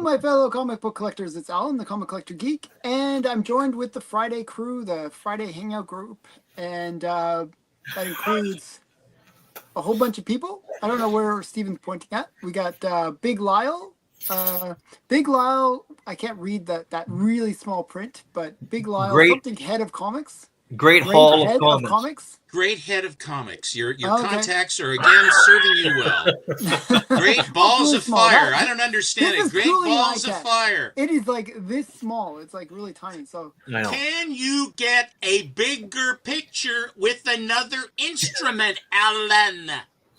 my fellow comic book collectors. It's Alan, the Comic Collector Geek, and I'm joined with the Friday crew, the Friday Hangout group, and that includes a whole bunch of people. I don't know where Steven's pointing at. We got Big Lyle. Big Lyle, I can't read that really small print, but Big Lyle, something head of comics. Great Hall of Comics. Great head of comics. Your contacts are again serving you well. Great balls really of small. fire. I don't understand it. Great balls of fire. It is like this small. It's like really tiny. So can you get a bigger picture with another instrument, Alan?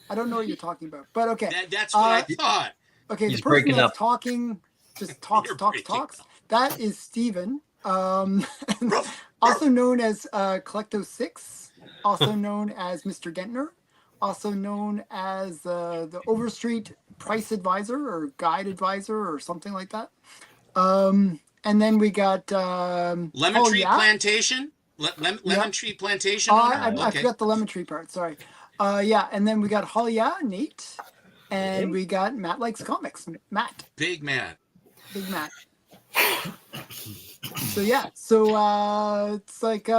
I don't know what you're talking about, but okay. That's what I thought. Okay, the person that's talking just talks. That is Steven. Also known as Collecto6, also known as Mr. Gentner, also known as the Overstreet Price Advisor or Guide Advisor or something like that. And then we got Lemon Tree Plantation. Lemon Tree Plantation. I forgot the Lemon Tree part. Sorry. And then we got Holly, Nate, and we got Matt Likes Comics. Matt. Big Matt. So it's like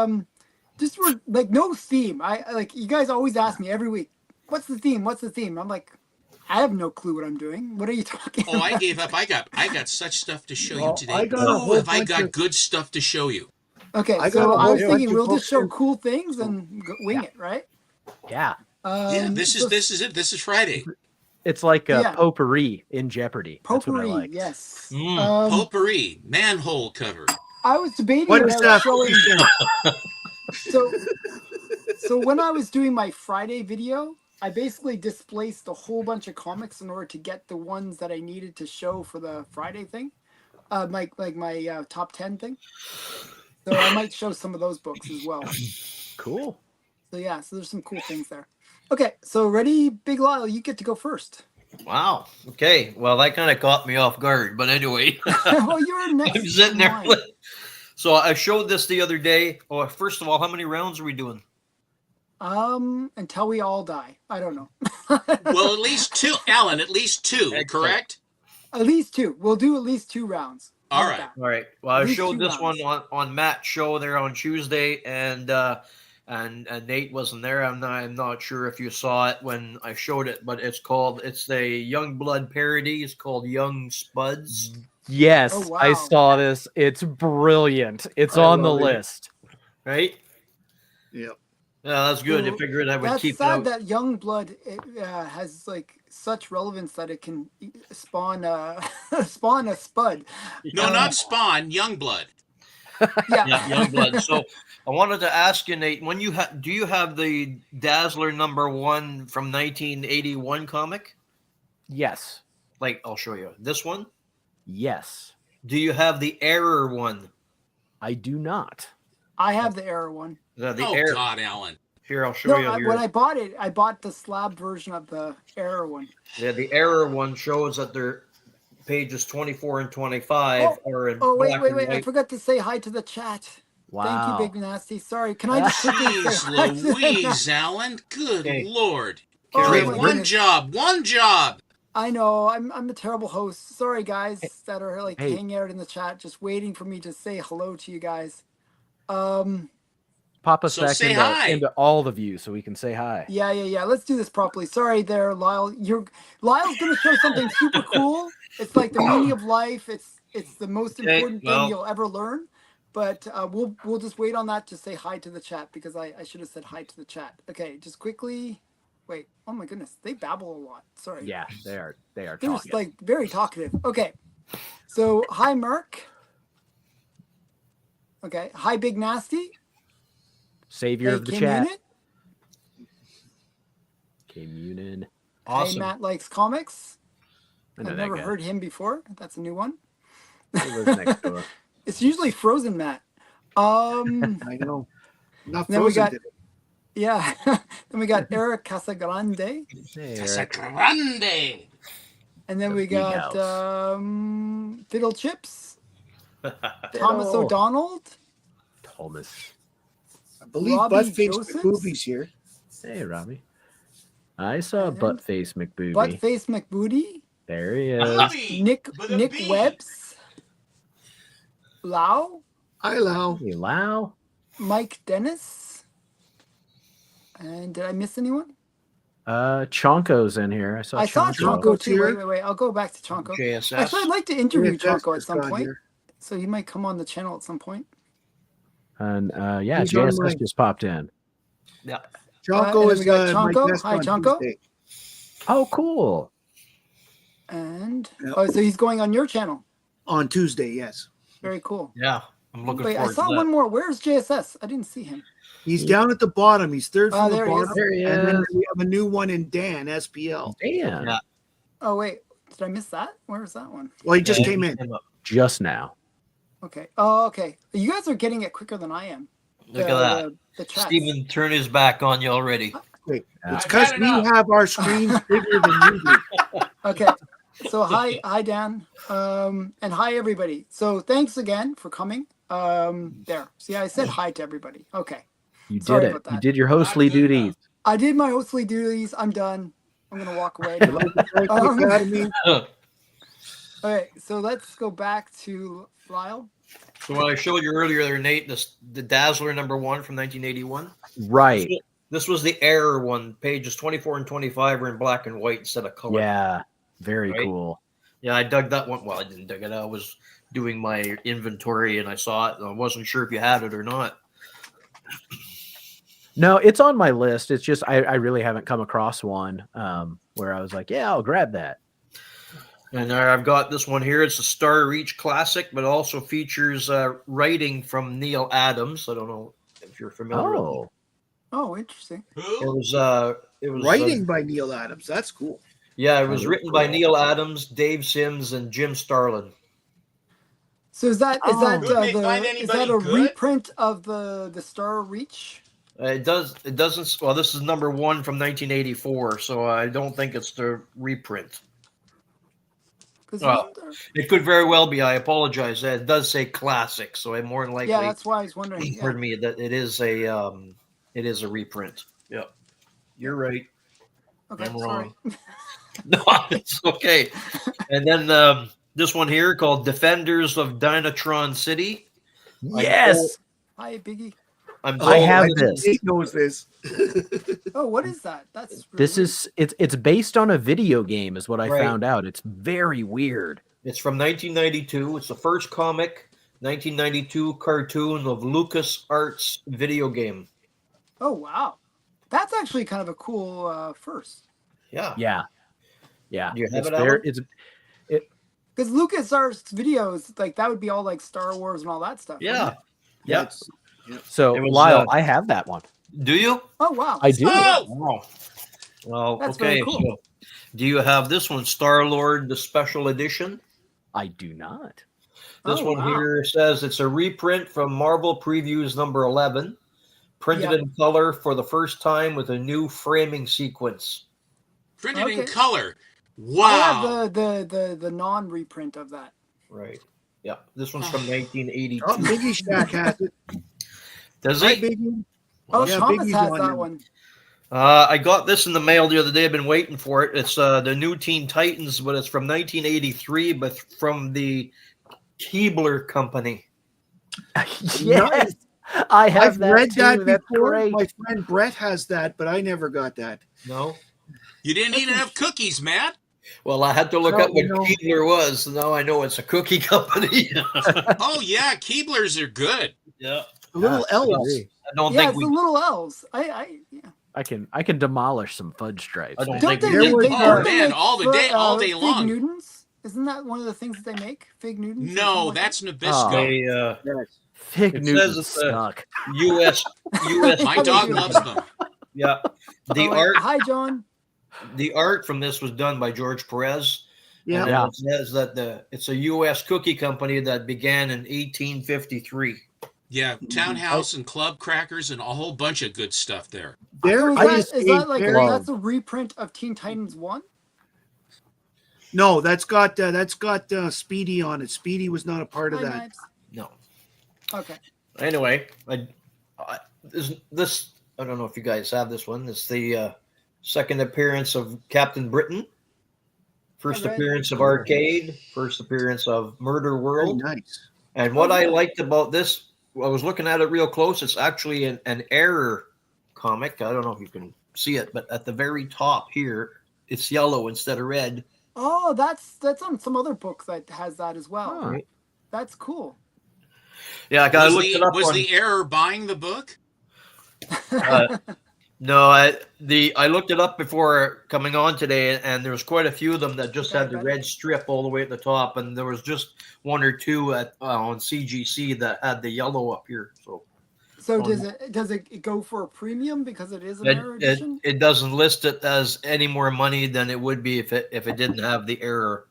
just like no theme. I like you guys always ask me every week, what's the theme? I'm like, I have no clue what I'm doing. What are you talking about? I gave up. I got such stuff to show you today. I got good stuff to show you. Okay, so I was thinking we'll just show cool things and wing it, right? Yeah. This is it. This is Friday. It's like a potpourri in Jeopardy. Potpourri, yes. Potpourri, manhole cover. I was debating about showing. So when I was doing my Friday video, I basically displaced a whole bunch of comics in order to get the ones that I needed to show for the Friday thing, my top 10 thing. So I might show some of those books as well. Cool. So there's some cool things there. Okay, so ready, Big Lyle, you get to go first. Wow. Okay. Well, that kind of caught me off guard, but anyway. Well, you were next. I'm sitting there. So I showed this the other day. Oh, first of all, how many rounds are we doing? Until we all die. I don't know. Well, at least two, Alan. At least two, correct? At least two. We'll do at least 2 rounds. All right. Well, I showed this one on Matt's show there on Tuesday, and Nate wasn't there. I'm not sure if you saw it when I showed it, but it's the Young Blood parody. It's called Young Spuds. Yes, I saw this. It's brilliant. It's on the list. Right? Yep. Yeah, that's good. I figured I would keep it out. That's sad that Young Blood has like such relevance that it can spawn a spud. No, not spawn. Young Blood. Yeah, Young Blood. So I wanted to ask you, Nate, when do you have the Dazzler #1 from 1981 comic? Yes. Like, I'll show you this one. Yes. Do you have the Error one? I do not. I have the Error one. God, Alan. Here, I'll show you. When I bought it, I bought the slab version of the Error one. Yeah, the Error one shows that their pages 24 and 25 are in black and white. I forgot to say hi to the chat. Wow. Thank you, Big Nasty. Sorry, can I just quickly say hi to Louise, Alan. Good Lord. Oh, One job. I know. I'm a terrible host. Sorry, guys that are like hanging out in the chat, just waiting for me to say hello to you guys. Pop us back into all the views so we can say hi. Yeah. Let's do this properly. Sorry there, Lyle. Lyle's going to show something super cool. It's like the meaning of life. It's the most important thing you'll ever learn. But we'll just wait on that to say hi to the chat because I should have said hi to the chat. Okay, just quickly. Wait. Oh my goodness, they babble a lot. Sorry. Yeah, they are. They're just like very talkative. Okay. So hi, Mark. Okay. Hi, Big Nasty. Savior of the chat. Communin. Awesome. Hey, Matt Likes Comics. I've never heard him before. That's a new one. He lives next door. It's usually Frozen Matt. I know. Not Frozen. Then we got Eric Casagrande. Casagrande. And then we got Fiddle Chips. Thomas O'Donnell. I believe Buttface McBooby's here. Hey, Robbie. I saw Buttface McBooby. Buttface McBooty. There he is. Bobby, Nick with a Nick B. Webbs, Lau, Hi, Lau. Hey, Lau. Mike Dennis, and did I miss anyone? Chonko's in here. I saw Chonko. Chonko too. here. Wait. I'll go back to Chonko. JSS. Actually, I'd like to interview Yeah, Chonko at just some got point, here. so he might come on the channel at some point. And He's on JSS my- just popped in. Yeah. Chonko and then is we got my Chonko. guest Hi, on Chonko. Tuesday. Oh, cool. And Yep. so he's going on your channel. On Tuesday, yes. Very cool. Yeah. I'm looking Wait, I forward saw to that. one more. Where's JSS? I didn't see him. He's down at the bottom. He's third Oh, from the there he is. bottom. There he And then is. we have a new one in Dan, SPL. Damn. Yeah. Oh wait, did I miss that? Where's that one? Well, he just Yeah, came in. Just now. Okay. Oh, okay. You guys are getting it quicker than I am. Look at that. The chat. Steven turned his back on you already. Wait, Yeah. it's because I've had we enough. have our screens bigger than you do. Okay. So hi Dan. And hi everybody. So thanks again for coming. There. See, I said hi to everybody. Okay. You Sorry did it. about You that. did your hostly Not good duties. enough. I did my hostly duties. I'm done. I'm gonna walk away. You like the Frankie Academy? Okay, so let's go back to Lyle. So what I showed you earlier there, Nate, the Dazzler #1 from 1981. Right. This was the error one. Pages 24 and 25 are in black and white instead of color. Yeah. Very Right? cool. Yeah, I dug that one. Well, I didn't dig it. I was doing my inventory and I saw it. And I wasn't sure if you had it or not. No, it's on my list. It's just I really haven't come across one where I was like, yeah, I'll grab that. And I've got this one here. It's a Star Reach classic, but also features writing from Neil Adams. I don't know if you're familiar with Oh. Oh, interesting. it. Who? It was Writing by Neil Adams. That's cool. yeah, it was That is written by cool. Neil Adams, Dave Sims, and Jim Starlin. So is that Oh. Couldn't they find is that anybody a good? reprint of the Star Reach? It doesn't. Well, this is #1 from 1984, so I don't think it's the reprint. 'Cause Well, it could very well be. I apologize. It does say classic, so I'm more than likely. yeah, that's why I was wondering. Yeah. Pardon me. That it is a reprint. Yep, you're right. Okay, I'm sorry. wrong. No, it's okay. And then this one here called Defenders of Dynatron City. Yes. Hi, Biggie. I'm I told have this- this. He knows this. Oh, what is that? That's really This weird. is it's based on a video game is what I Right. found out. It's very weird. It's from 1992. It's the first comic, 1992 cartoon of Lucas Arts video game. Oh wow, that's actually kind of a cool first. Yeah. Yeah. Yeah. Do you have it's it, Alan? it's Because LucasArts videos, like that would be all like Star Wars and all that stuff. wouldn't Yeah. it? Yeah. so It was, Lyle, I have that one. Do you? Oh wow. I do. Oh! Oh. Well, That's okay. very cool. So, do you have this one, Star-Lord, the special edition? I do not. This Oh, one wow. here says it's a reprint from Marvel Previews #11, printed Yeah. in color for the first time with a new framing sequence. Printed in Okay. color. I Wow. have the non reprint of that. Right. Yeah. This one's from 1982. Oh, Biggie Shack has it. Does Hi, it? Biggie. Oh, Yeah, Thomas Biggie's has on that there. one. I got this in the mail the other day. I've been waiting for it. It's the new Teen Titans, but it's from 1983, but from the Keebler Company. Yes. I have I've that read too. that That's before. great. My friend Brett has that, but I never got that. No. You didn't eat enough cookies, Matt. Well, I had to look No, up what no. Keebler was. Now I know it's a cookie company. Oh yeah, Keeblers are good. Yeah. The little I elves. agree. I don't Yeah, think it's we. the little elves. Yeah. I can demolish some fudge stripes. I don't man. Don't think they we make? There was- They, Oh, don't they man, make all the day- all day fig long. Newtons? Isn't that one of the things that they make? Fig Newtons? or No, something like that's that? Nabisco. They, Yes. Fig It Newtons says it's, suck. U.S. My How they dog do loves that. them. Yeah. The Oh, wait. art. Hi, John. The art from this was done by George Perez. Yeah. And Yeah. it says that it's a U.S. cookie company that began in 1853. Yeah, Townhouse and Club Crackers and a whole bunch of good stuff there. There So is is a that like very- that's a reprint of Teen Titans 1? No, that's got Speedy on it. Speedy was not a part of Hi, that. Knives. No. Okay. Anyway, this I don't know if you guys have this one. It's the second appearance of Captain Britain First I read- appearance of Arcade. First appearance of Murder Very World. nice. And what I yeah. liked about this, I was looking at it real close. It's actually an error comic. I don't know if you can see it, but at the very top here, it's yellow instead of red. Oh, that's on some other book that has that as well. Huh. That's cool. Yeah, I Was, looked it up was on. the error buying the book? No, I looked it up before coming on today, and there was quite a few of them that just had the red strip all the way at the top, and there was just one or two on CGC that had the yellow up here. So does it go for a premium because it is an error edition? it doesn't list it as any more money than it would be if it didn't have the error.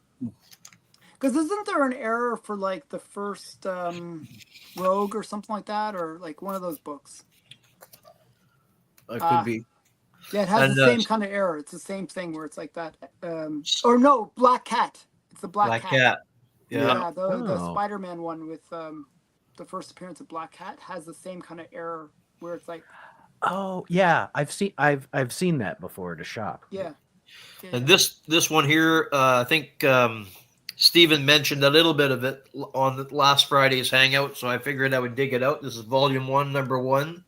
Because isn't there an error for like the first Rogue or something like that, or like one of those books? It could be. Yeah, it has And, the same kind of error. It's the same thing where it's like that. Or no, Black Cat. It's the Black Cat. Yeah. The Spider-Man one with the first appearance of Black Cat has the same kind of error where it's like. Oh yeah, I've seen that before at a shop. Yeah. And this one here, I think Steven mentioned a little bit of it on the last Friday's Hangout, so I figured I would dig it out. This is Volume 1, Number 1.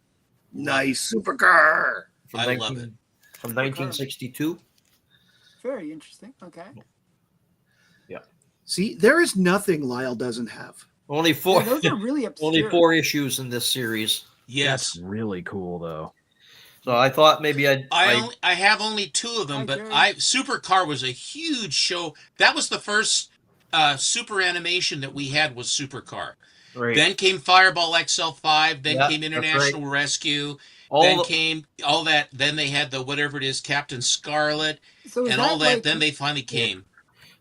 Nice supercar. I love it. From 1962. Very interesting. Okay. Yeah. See, there is nothing Lyle doesn't have. Only 4. Yeah, those are really obscure. Only 4 issues in this series. Yes. That's really cool though. So I thought maybe I have only 2 of them, Hi, but Jerry. Supercar was a huge show. That was the first super animation that we had was Supercar. Right. Then came Fireball XL5. Then Yeah, came that's International right. Rescue. All then the- came all that. Then they had the whatever it is, Captain Scarlet, So is and that all that. like, Then they finally came.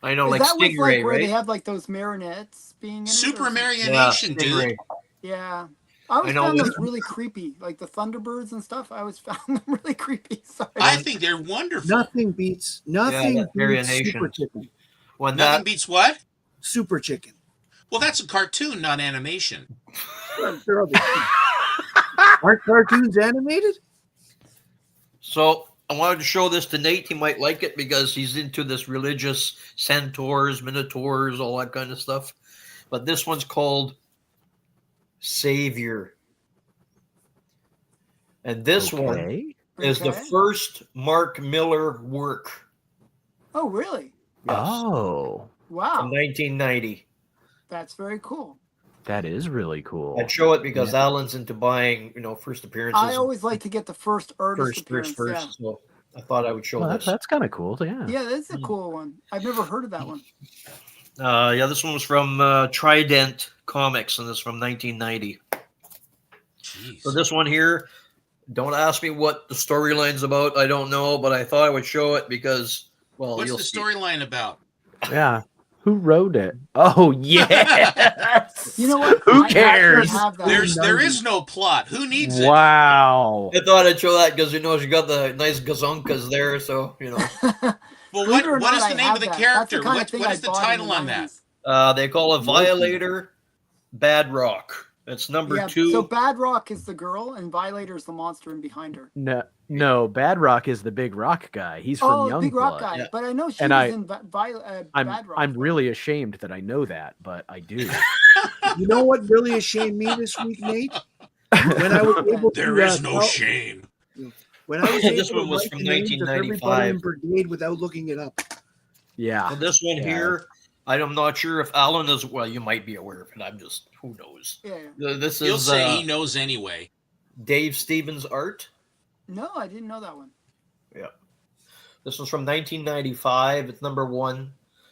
I know, is like that with Stingray, like where right? they have like those marionettes being in it or Super something? Marionation, dude. Stingray. Yeah. I always I know found with- those really creepy. Like the Thunderbirds and stuff. I always found them really creepy. Sorry. I think they're wonderful. Nothing beats that Super variation. Chicken. When Nothing that beats what? Super Chicken. Well, that's a cartoon, not animation. Aren't cartoons animated? So I wanted to show this to Nate. He might like it because he's into this religious centaurs, minotaurs, all that kind of stuff. But this one's called Savior. And this one is the Okay. first Mark Miller work Oh, really? Oh, Wow. from 1990. That's very cool. that is really cool. I'd show it because Alan's into buying, first appearances. I always like to get the first artist appearance. first. So I thought I would show Well, this. that's kind of cool. Yeah. Yeah, that's a cool one. I've never heard of that one. This one was from Trident Comics, and this is from 1990. Jeez. So this one here, don't ask me what the storyline's about. I don't know, but I thought I would show it because, well, What's you'll the see. storyline about? Yeah. Who wrote it? Oh yeah. You know what? Who I actually cares? have that. There is no plot. Who needs it? Wow. I thought I'd show that because she got the nice gazonkas there, so Well, Believe it or what not, is I the name have of the that. That's character? kind of What thing is I the bought in title on that? 90s. they call it Violator Bad Rock. It's number Yeah, 2. so Bad Rock is the girl, and Violator is the monster in behind her. No, Bad Rock is the big rock guy. He's from Oh, Big Rock Youngblood. guy. Yeah. But I know she And was I- in Bad Rock. I'm really ashamed that I know that, but I do. You know what really ashamed me this week, Nate? When I was able to, There is no tell- shame. When I was This able one to was write from the names of everybody 1995. in Brigade without looking it up. Yeah. So this one Yeah. here, I'm not sure if Alan is. Well, you might be aware of it. I'm just, who knows? Yeah. This He'll is say he knows anyway. Dave Stevens' art. No, I didn't know that one. Yeah. This was from 1995. It's number 1.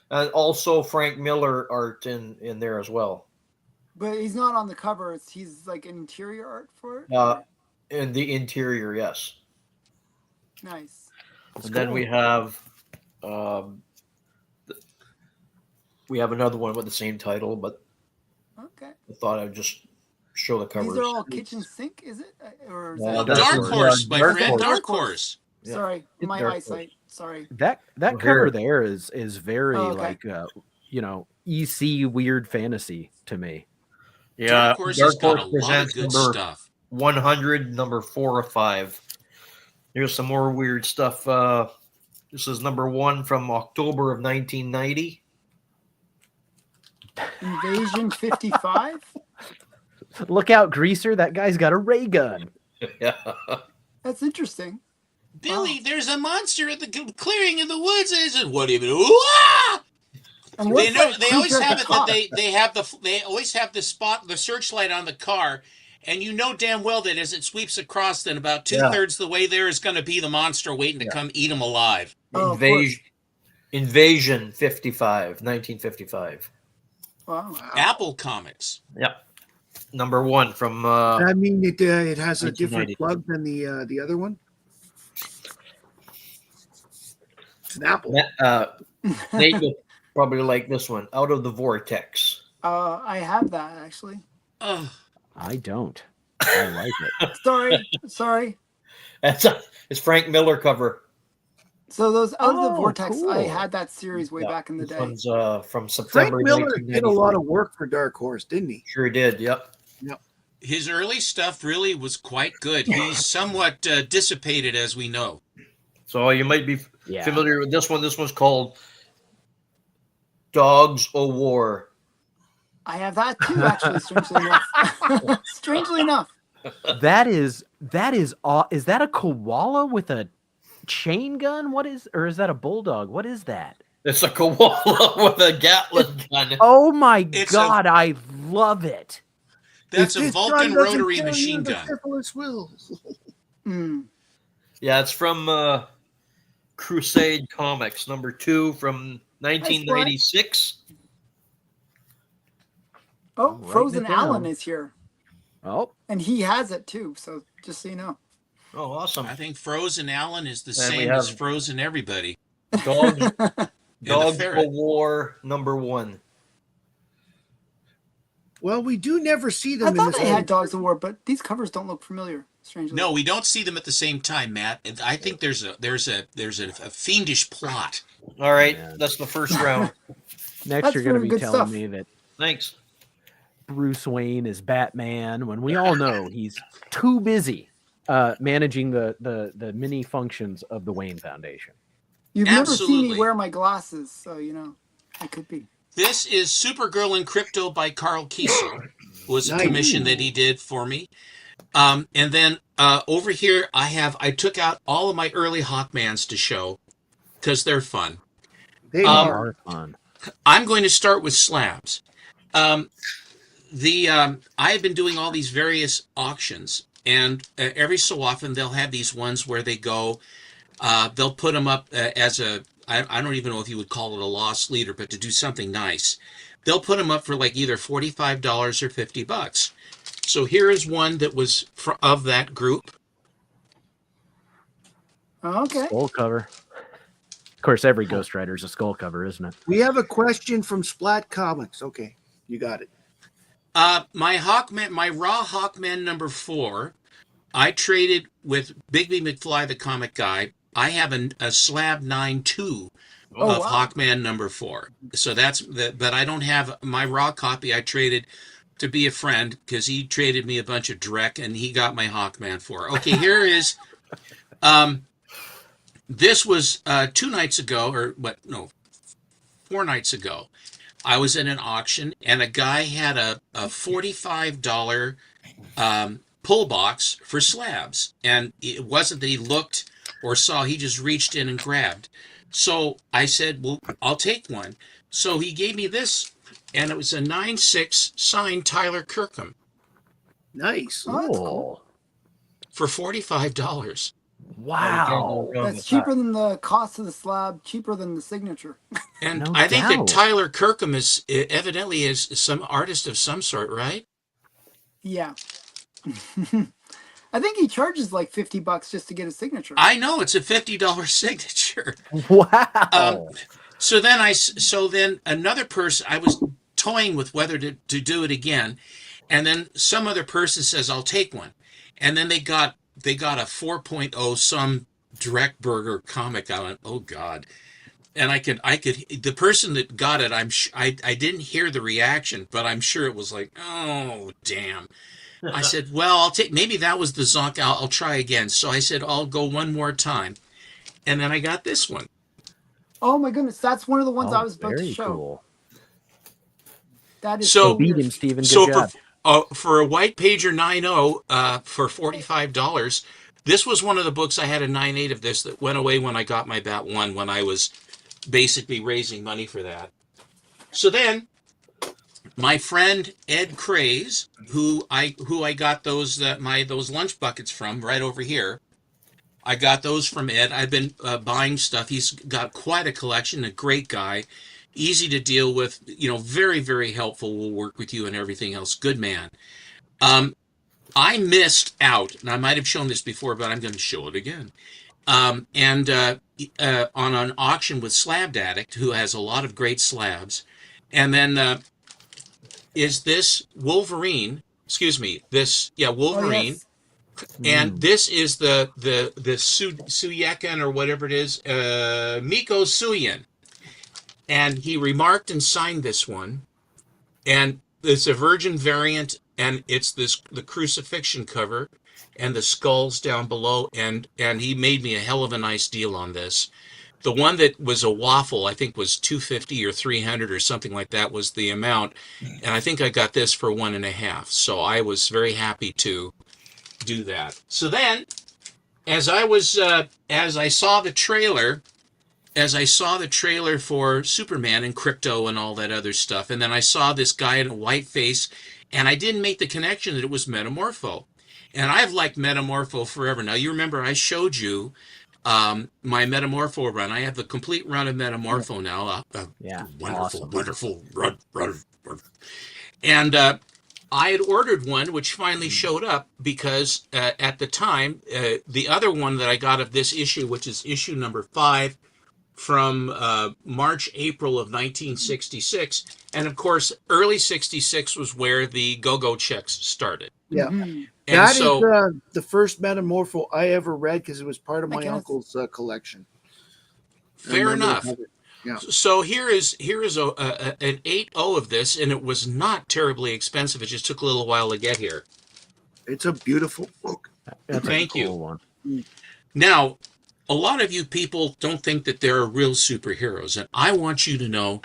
And also Frank Miller art in there as well. But he's not on the cover. He's like an interior art for it. In the interior, yes. Nice. And then we have another one with the same title, but Okay. I thought I'd just show the covers. These are all kitchen sink, is it? Or is No, that that's Dark what- Horse, yeah, my Dark friend. Horse. Dark Horse. Yeah. Sorry, my Dark eyesight. Sorry. That Well, cover here- there is very Oh, okay. like EC weird fantasy to me. Yeah, Dark Horse has got a lot of presents good number stuff. 100, number 4 or 5. Here's some more weird stuff. This is number 1 from October of 1990. Invasion 55. Look out, Greaser. That guy's got a ray gun. Yeah. That's interesting. Billy, there's a monster at the clearing in the woods. And I said, what do you mean? Ooh-ah! And They what's know that they always creature at have the it top? that they always have the searchlight on the car, and you know damn well that as it sweeps across, then about 2/3 the way there is going to be the monster waiting to come eat them alive. Oh, of course. Invasion 55, 1955. Wow. Apple Comics. Yep. Number 1 from I mean, it has a different 1990. plug than the other one. It's an Apple. Nate will probably like this one, Out of the Vortex. I have that actually. Ugh. I don't. I like it. Sorry. It's Frank Miller cover. So those Out of the Oh, Vortex, cool. I had that series way back in the This day. one's from Frank September Miller did a 1993. lot of work for Dark Horse, didn't he? Sure did, yep. His early stuff really was quite good. He's somewhat dissipated, as we know. So you might be Yeah. familiar with this one. This one's called Dogs O' War. I have that too, actually, strangely enough. Strangely enough. That is that a koala with a chain gun? Or is that a bulldog? What is that? It's a koala with a Gatling gun. Oh my It's God, I love it. That's If a this gun Vulcan doesn't rotary kill you, machine the gun. syphilis will. Mm. Yeah, it's from Crusade Comics, number 2 from 1996. Oh, I'm writing Frozen it down. Allen is here. Oh, And he has it too, so just so you know. Oh, awesome. I think Frozen Allen is the we same as have- Frozen Everybody. Dogs, Dogs ferret. O' War, number 1. Well, we do never see them I in thought this. I had Dogs of War, but these covers don't look familiar, strangely. No, we don't see them at the same time, Matt. And I think there's a fiendish plot. All right, Man. that's the first round. next That's you're going to very be good telling stuff. me that Thanks. Bruce Wayne is Batman when we all know he's too busy managing the many functions of the Wayne Foundation. You've never seen Absolutely. me wear my glasses, so you know, I could be. This is Supergirl in Crypto by Carl Kiesel. Was a Nice. commission that he did for me. And then over here, I took out all of my early Hawkmans to show because they're fun. They Um, are. Are fun. I'm going to start with slabs. I have been doing all these various auctions, and every so often they'll have these ones where they go, they'll put them up as I don't even know if you would call it a lost leader, but to do something nice. They'll put them up for like either $45 or $50. So here is one that was of that group. Okay. Skull cover. Of course, every Ghost Rider is a skull cover, isn't it? We have a question from Splat Comics. Okay, you got it. My Hawkman, my Raw Hawkman number 4, I traded with Bigby McFly, the comic guy. I have a Slab 9-2 Oh, of wow. Hawkman number 4. So but I don't have my Raw copy. I traded to be a friend because he traded me a bunch of Drek and he got my Hawkman 4. Okay, here is, this was 2 nights ago, or what? No, 4 nights ago. I was in an auction and a guy had a $45 pull box for slabs. And it wasn't that he looked or saw, he just reached in and grabbed. So I said, well, I'll take one. So he gave me this, and it was a 9/6 signed Tyler Kirkham Nice. Oh, that's cool. for $45. Wow. That's cheaper than the cost of the slab, cheaper than the signature. And No I think that doubt. Tyler Kirkham is evidently is some artist of some sort, right? Yeah. I think he charges like $50 just to get a signature. I know it's a $50 signature. Wow. So then another person, I was toying with whether to do it again, and then some other person says I'll take one, and then they got a 4.0 some Direct Burger comic. I went, oh God. And I could the person that got it, I didn't hear the reaction, but I'm sure it was like, oh damn. I said, well, I'll take, maybe that was the zonk. I'll try again. So I said, I'll go one more time. And then I got this one. Oh my goodness, that's one of the ones I Oh, was about to very show. cool. That is So so Beat weird. him, Steven. Good So job. for a white pager 9.0 for $45, this was one of the books. I had a 9.8 of this that went away when I got my Bat 1 when I was basically raising money for that. So then my friend Ed Craze, who I got those those lunch buckets from right over here. I got those from Ed. I've been buying stuff. He's got quite a collection. A great guy, easy to deal with. Very very helpful. Will work with you and everything else. Good man. I missed out, and I might have shown this before, but I'm going to show it again. And on an auction with Slabbed Addict, who has a lot of great slabs, and then is this Wolverine? Excuse me. Wolverine. Oh, yes. And this is the Suyekan or whatever it is, Miko Suyen. And he remarked and signed this one. And it's a Virgin variant, and it's the crucifixion cover and the skulls down below. And he made me a hell of a nice deal on this. The one that was a waffle, I think, was $250 or $300 or something like that was the amount. And I think I got this for $1.50. So I was very happy to do that. So then, as I saw the trailer for Superman and Crypto and all that other stuff, and then I saw this guy in a white face, and I didn't make the connection that it was Metamorpho. And I've liked Metamorpho forever. Now, you remember I showed you my Metamorpho run. I have the complete run of Metamorpho now. Yeah, wonderful, awesome. wonderful run. And I had ordered one, which finally showed up because at the time, the other one that I got of this issue, which is issue number 5 from March, April of 1966. And of course, early 66 was where the go-go checks started. Yeah. Mhm. And That so, is the first Metamorpho I ever read because it was part of I my guess. uncle's collection. I fair remember enough. having- Yeah. So here is an 8.0 of this, and it was not terribly expensive. It just took a little while to get here. It's a beautiful book. That's Thank a you. cool one. Now, a lot of you people don't think that there are real superheroes, and I want you to know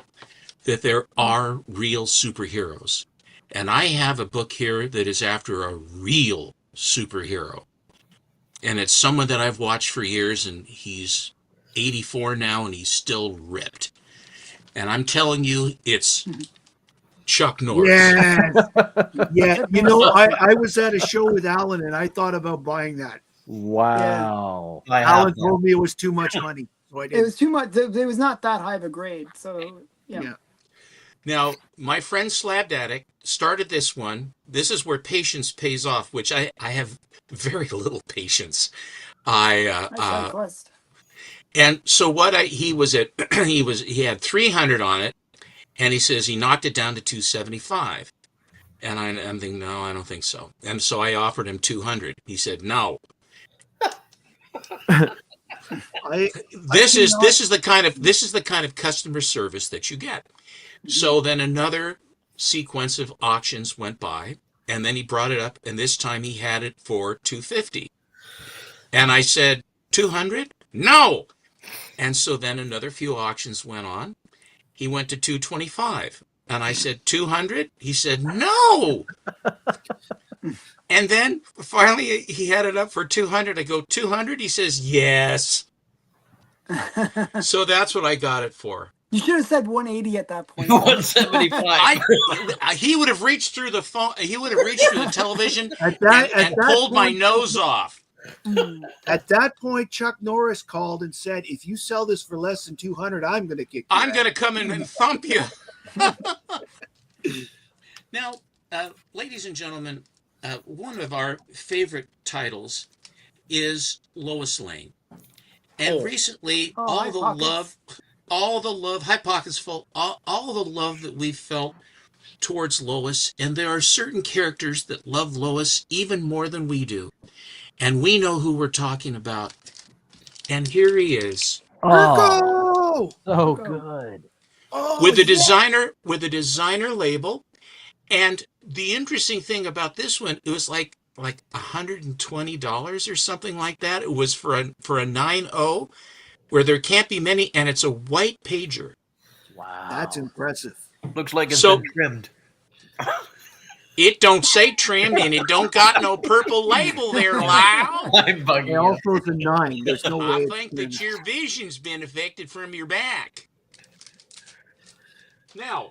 that there are real superheroes. And I have a book here that is after a real superhero. And it's someone that I've watched for years, and he's 84 now, and he's still ripped. And I'm telling you, it's Chuck Norris. Yes. Yeah. You know, I was at a show with Alan and I thought about buying that. Wow. I have Alan that. told me it was too much money. So I It didn't. was too much. It was not that high of a grade. So, yeah. Yeah. Now, my friend Slabbed Addict started this one. This is where patience pays off, which I have very little patience. Nice side quest. And so he had 300 on it, and he says he knocked it down to 275. And I'm thinking, no, I don't think so. And so I offered him 200. He said, no. This is the kind of customer service that you get. So then another sequence of auctions went by, and then he brought it up, and this time he had it for 250. And I said, 200? No. And so then another few auctions went on. He went to 225. And I said, 200? He said, no. And then finally he had it up for 200. I go, 200? He says, yes. So that's what I got it for. You should have said 180 at that point. 175. He would have reached through the phone. He would have reached through the television At that pulled my point- nose off. At that point, Chuck Norris called and said, "If you sell this for less than 200, I'm going to kick you I'm out." going to come in and thump you. Now, ladies and gentlemen, one of our favorite titles is Lois Lane. And recently, all hi, the love, hi Pockets Full, all the love that we felt towards Lois, and there are certain characters that love Lois even more than we do. And we know who we're talking about. And here he is. Oh, So good. With the designer label. And the interesting thing about this one, it was like $120 or something like that. It was for a 9.0. where there can't be many, and it's a white pager. Wow. That's impressive. Looks like it's So- been trimmed. It don't say trimmed, and it don't got no purple label there, Lyle. I'm bugging It you. also is a 9. There's no way. I it's think trimmed. that your vision's been affected from your back. Now,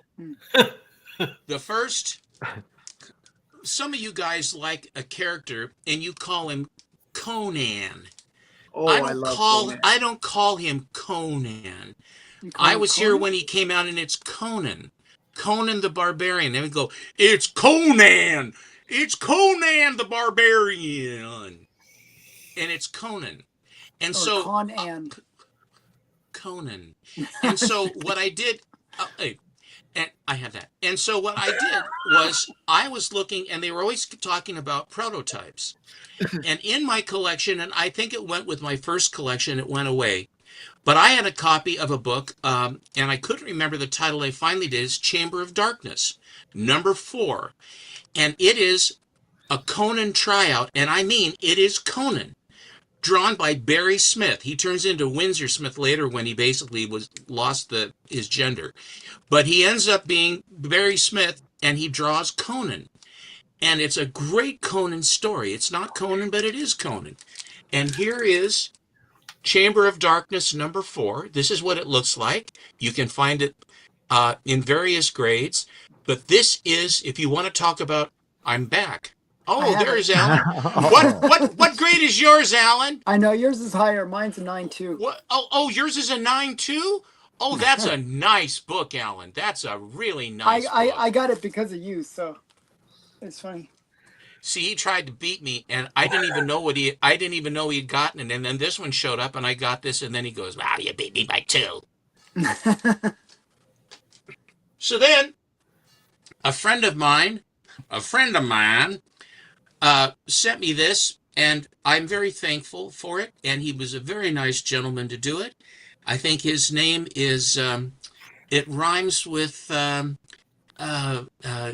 the first, some of you guys like a character and you call him Conan. Oh, I love Conan. I don't call him Conan. You call I him was here Conan? when he came out, and it's Conan. Conan the Barbarian. Then we go, it's Conan! It's Conan the Barbarian! And it's Conan. And Or so Conan. Conan. And so what I did, and I have that. And so what I did was I was looking, and they were always talking about prototypes. And in my collection, and I think it went with my first collection, it went away. But I had a copy of a book, and I couldn't remember the title. I finally did. It's Chamber of Darkness, number 4. And it is a Conan tryout, and I mean, it is Conan, drawn by Barry Smith. He turns into Windsor Smith later when he basically lost his gender. But he ends up being Barry Smith, and he draws Conan. And it's a great Conan story. It's not Conan, but it is Conan. And here is Chamber of Darkness number 4. This is what it looks like. You can find it in various grades. But this is, if you want to talk about, I'm back. I Oh, have there's it. Alan. What grade is yours, Alan? I know yours is higher. Mine's a 9.2. What? Oh, yours is a 9.2? Oh, that's a nice book, Alan. That's a really nice book. I got it because of you, so it's funny. See, he tried to beat me, and I didn't even know he'd gotten it. And then this one showed up, and I got this, and then he goes, "Wow, you beat me by 2." So then, a friend of mine, sent me this, and I'm very thankful for it. And he was a very nice gentleman to do it. I think his name is, it rhymes with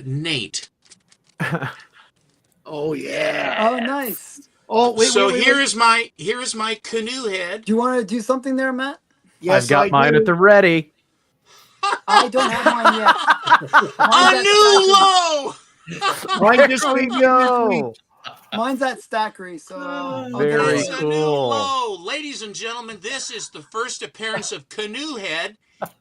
Nate. Oh yeah. Oh, nice. Oh wait. So wait. here is my canoe head. Do you want to do something there, Matt? Yes, I've got I mine do. at the ready. I don't have mine yet. A new low. Mine just came in this week. Yo. Mine's at Stackery, so I'll get Very it. It's later. a new cool. low. Ladies and gentlemen, this is the first appearance of Canoe Head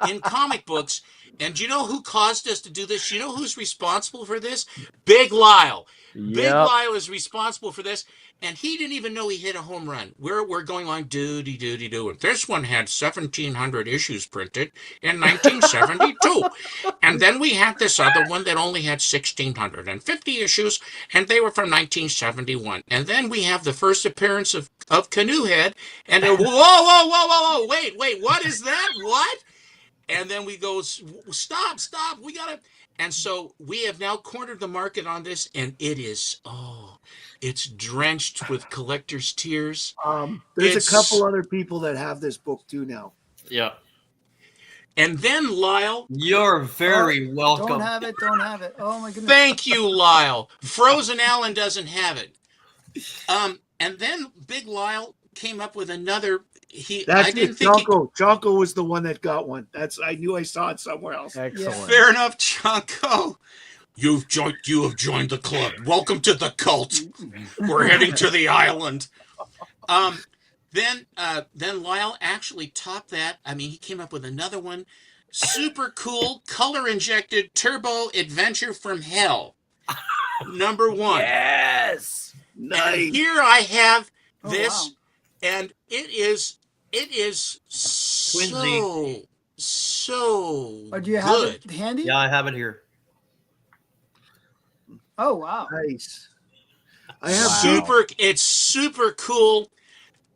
in comic books. And do you know who caused us to do this? You know who's responsible for this? Big Lyle. Big Yep. Lyle is responsible for this, and he didn't even know he hit a home run. We're going on doody-doody-doo. And this one had 1,700 issues printed in 1972. And then we had this other one that only had 1,650 issues, and they were from 1971. And then we have the first appearance of Canoe Head, and whoa, wait, what is that? What? And then we go, stop, we got to. And so we have now cornered the market on this, and it is, it's drenched with collector's tears. There's It's- a couple other people that have this book too now. Yeah. And then Lyle, You're very welcome. Don't have it. Oh my goodness. thank you, Lyle. Frozen Allen doesn't have it. And then Big Lyle came up with another. I That's didn't it. think. Choco was the one that got one. I knew I saw it somewhere else. Excellent. Fair enough, Chunko. You have joined the club. Welcome to the cult. We're heading to the island. Then Lyle actually topped that. I mean, he came up with another one. Super cool, color-injected turbo adventure from hell. Number 1. Yes. Nice. And here I have Oh, this, wow. and it is so Oh, do you have good. it handy? Yeah, I have it here. Oh wow. Nice. I have Wow. It's super cool,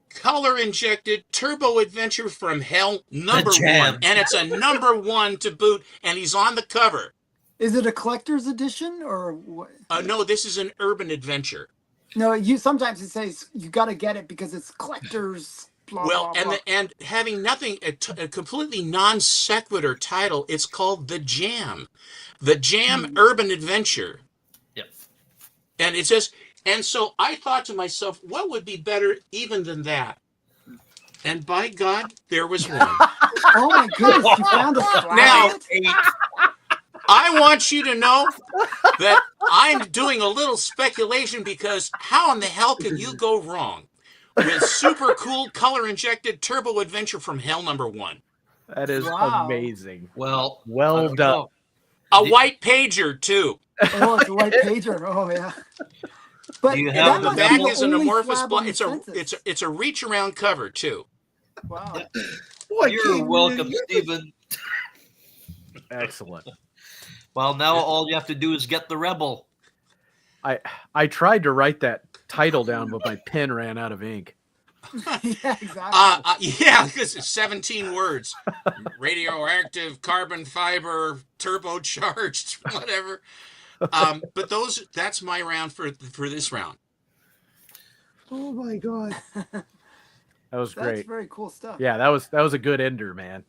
color injected turbo adventure from hell number jam. 1, and it's a number 1 to boot, and he's on the cover. Is it a collector's edition or what? No, this is an urban adventure. No, sometimes it says you got to get it because it's collector's. Blah, Well, blah, blah. and having nothing, a completely non sequitur title, it's called The Jam Urban Adventure. Yep. And it says, and so I thought to myself, what would be better even than that? And by God, there was one. Oh my goodness, you found a Now, slabbed? I want you to know that I'm doing a little speculation because how in the hell can you go wrong with super cool color injected turbo adventure from hell #1? That is Wow. amazing. Well, I Well don't done. know. A white pager, too. Oh, it's a white pager. Oh yeah. But Do you And have on that the must the be back the is an only amorphous slab on block. the census. It's a reach around cover, too. Wow. Oh, I You're can't welcome, really- Stephen. Excellent. Well, now all you have to do is get the Rebel. I tried to write that title down, but my pen ran out of ink. Yeah, exactly. Yeah, because it's 17 words. Radioactive, carbon fiber, turbocharged, whatever. But that's my round for this round. Oh my God. That was That's great. very cool stuff. Yeah, that was a good ender, man.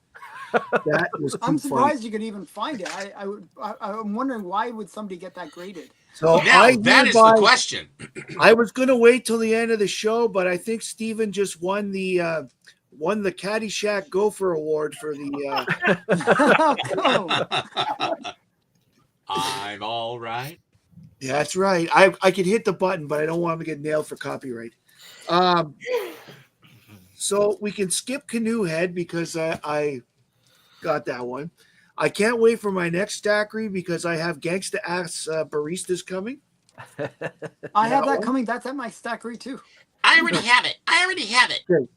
That was too I'm funny. surprised you could even find it. I'm wondering why would somebody get that graded? So Now, that is the question. I was going to wait till the end of the show, but I think Steven just won the Caddyshack Gopher Award for the. Oh, I'm all right. Yeah, that's right. I could hit the button, but I don't want him to get nailed for copyright. So we can skip Canoe Head because I got that one. I can't wait for my next stackery because I have Gangsta Ass Baristas coming. I have that one? coming. That's at my stackery too. I already have it.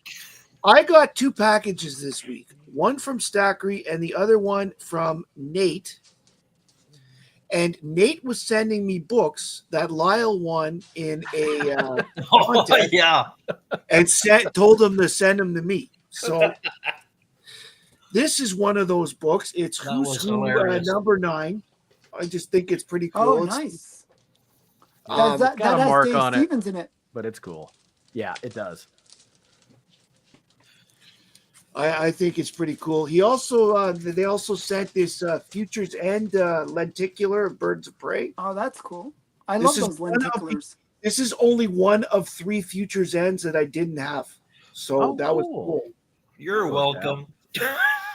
I got 2 packages this week. One from Stackery and the other one from Nate. And Nate was sending me books that Lyle won in a Oh, contest yeah. and told him to send them to me. So this is one of those books. It's That Who's was Who hilarious. #9. I just think it's pretty cool. Oh, It's- nice. Um, that got a has mark Dave on it. Stevens in it. But it's cool. Yeah, it does. I think it's pretty cool. He also they also sent this Futures End lenticular of Birds of Prey. Oh, that's cool. I This love is those one of the- lenticulars. This is only one of 3 Futures Ends that I didn't have. So Oh, that was cool. cool. You're Worked welcome.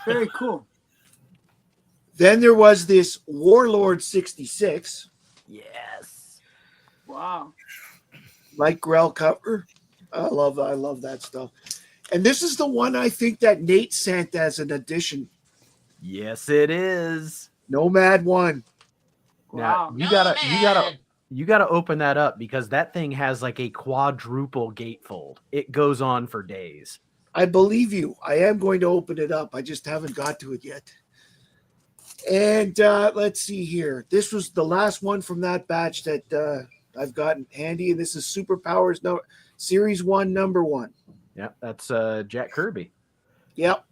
Very cool. Then there was this Warlord 66, Yes. Wow. Mike Grell cover. I love that stuff. And this is the one I think that Nate sent as an addition. Yes, it is. Nomad 1. Wow. Now you gotta open that up because that thing has like a quadruple gatefold. It goes on for days. I believe you. I am going to open it up. I just haven't got to it yet. And let's see here. This was the last one from that batch that I've gotten handy. And this is Superpowers Series 1, #1. Yeah, that's Jack Kirby. Yep.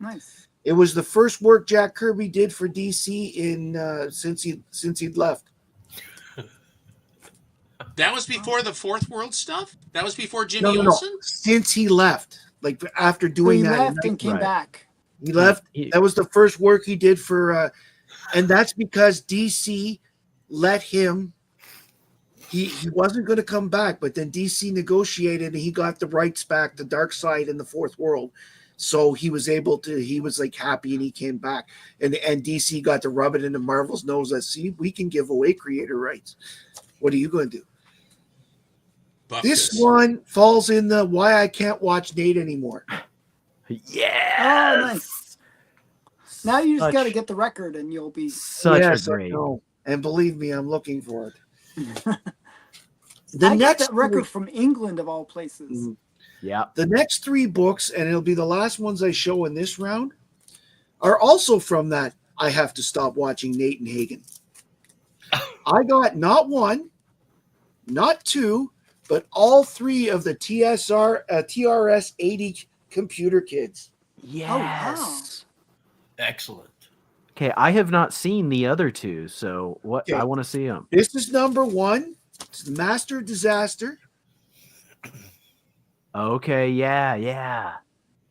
Nice. It was the first work Jack Kirby did for DC in since he'd left. That was before the Fourth World stuff? That was before Jimmy No. Olsen? Since he left, like after So doing he that, left and came Right. back. he left. He- That was the first work he did for, and that's because DC let him. He wasn't going to come back, but then DC negotiated and he got the rights back to Darkseid and the Fourth World. So he was able to, he was like happy and he came back. And DC got to rub it into Marvel's nose that, see, we can give away creator rights. What are you going to do? This one falls in the why I can't watch Nate anymore. Yeah. Oh, nice. Now you just Such- got to get the record and you'll be. Such Yes, a I great. know. And believe me, I'm looking for it. I got that record from England of all places. Mhm. Yeah. The next 3 books, and it'll be the last ones I show in this round, are also from that I have to stop watching Nate and Hagen. I got not 1, not 2, but all 3 of the TRS 80 computer kids. Yes. Excellent. Okay, I have not seen the other 2, so what Okay. I want to see them. This is #1. It's Master Disaster. Okay, yeah.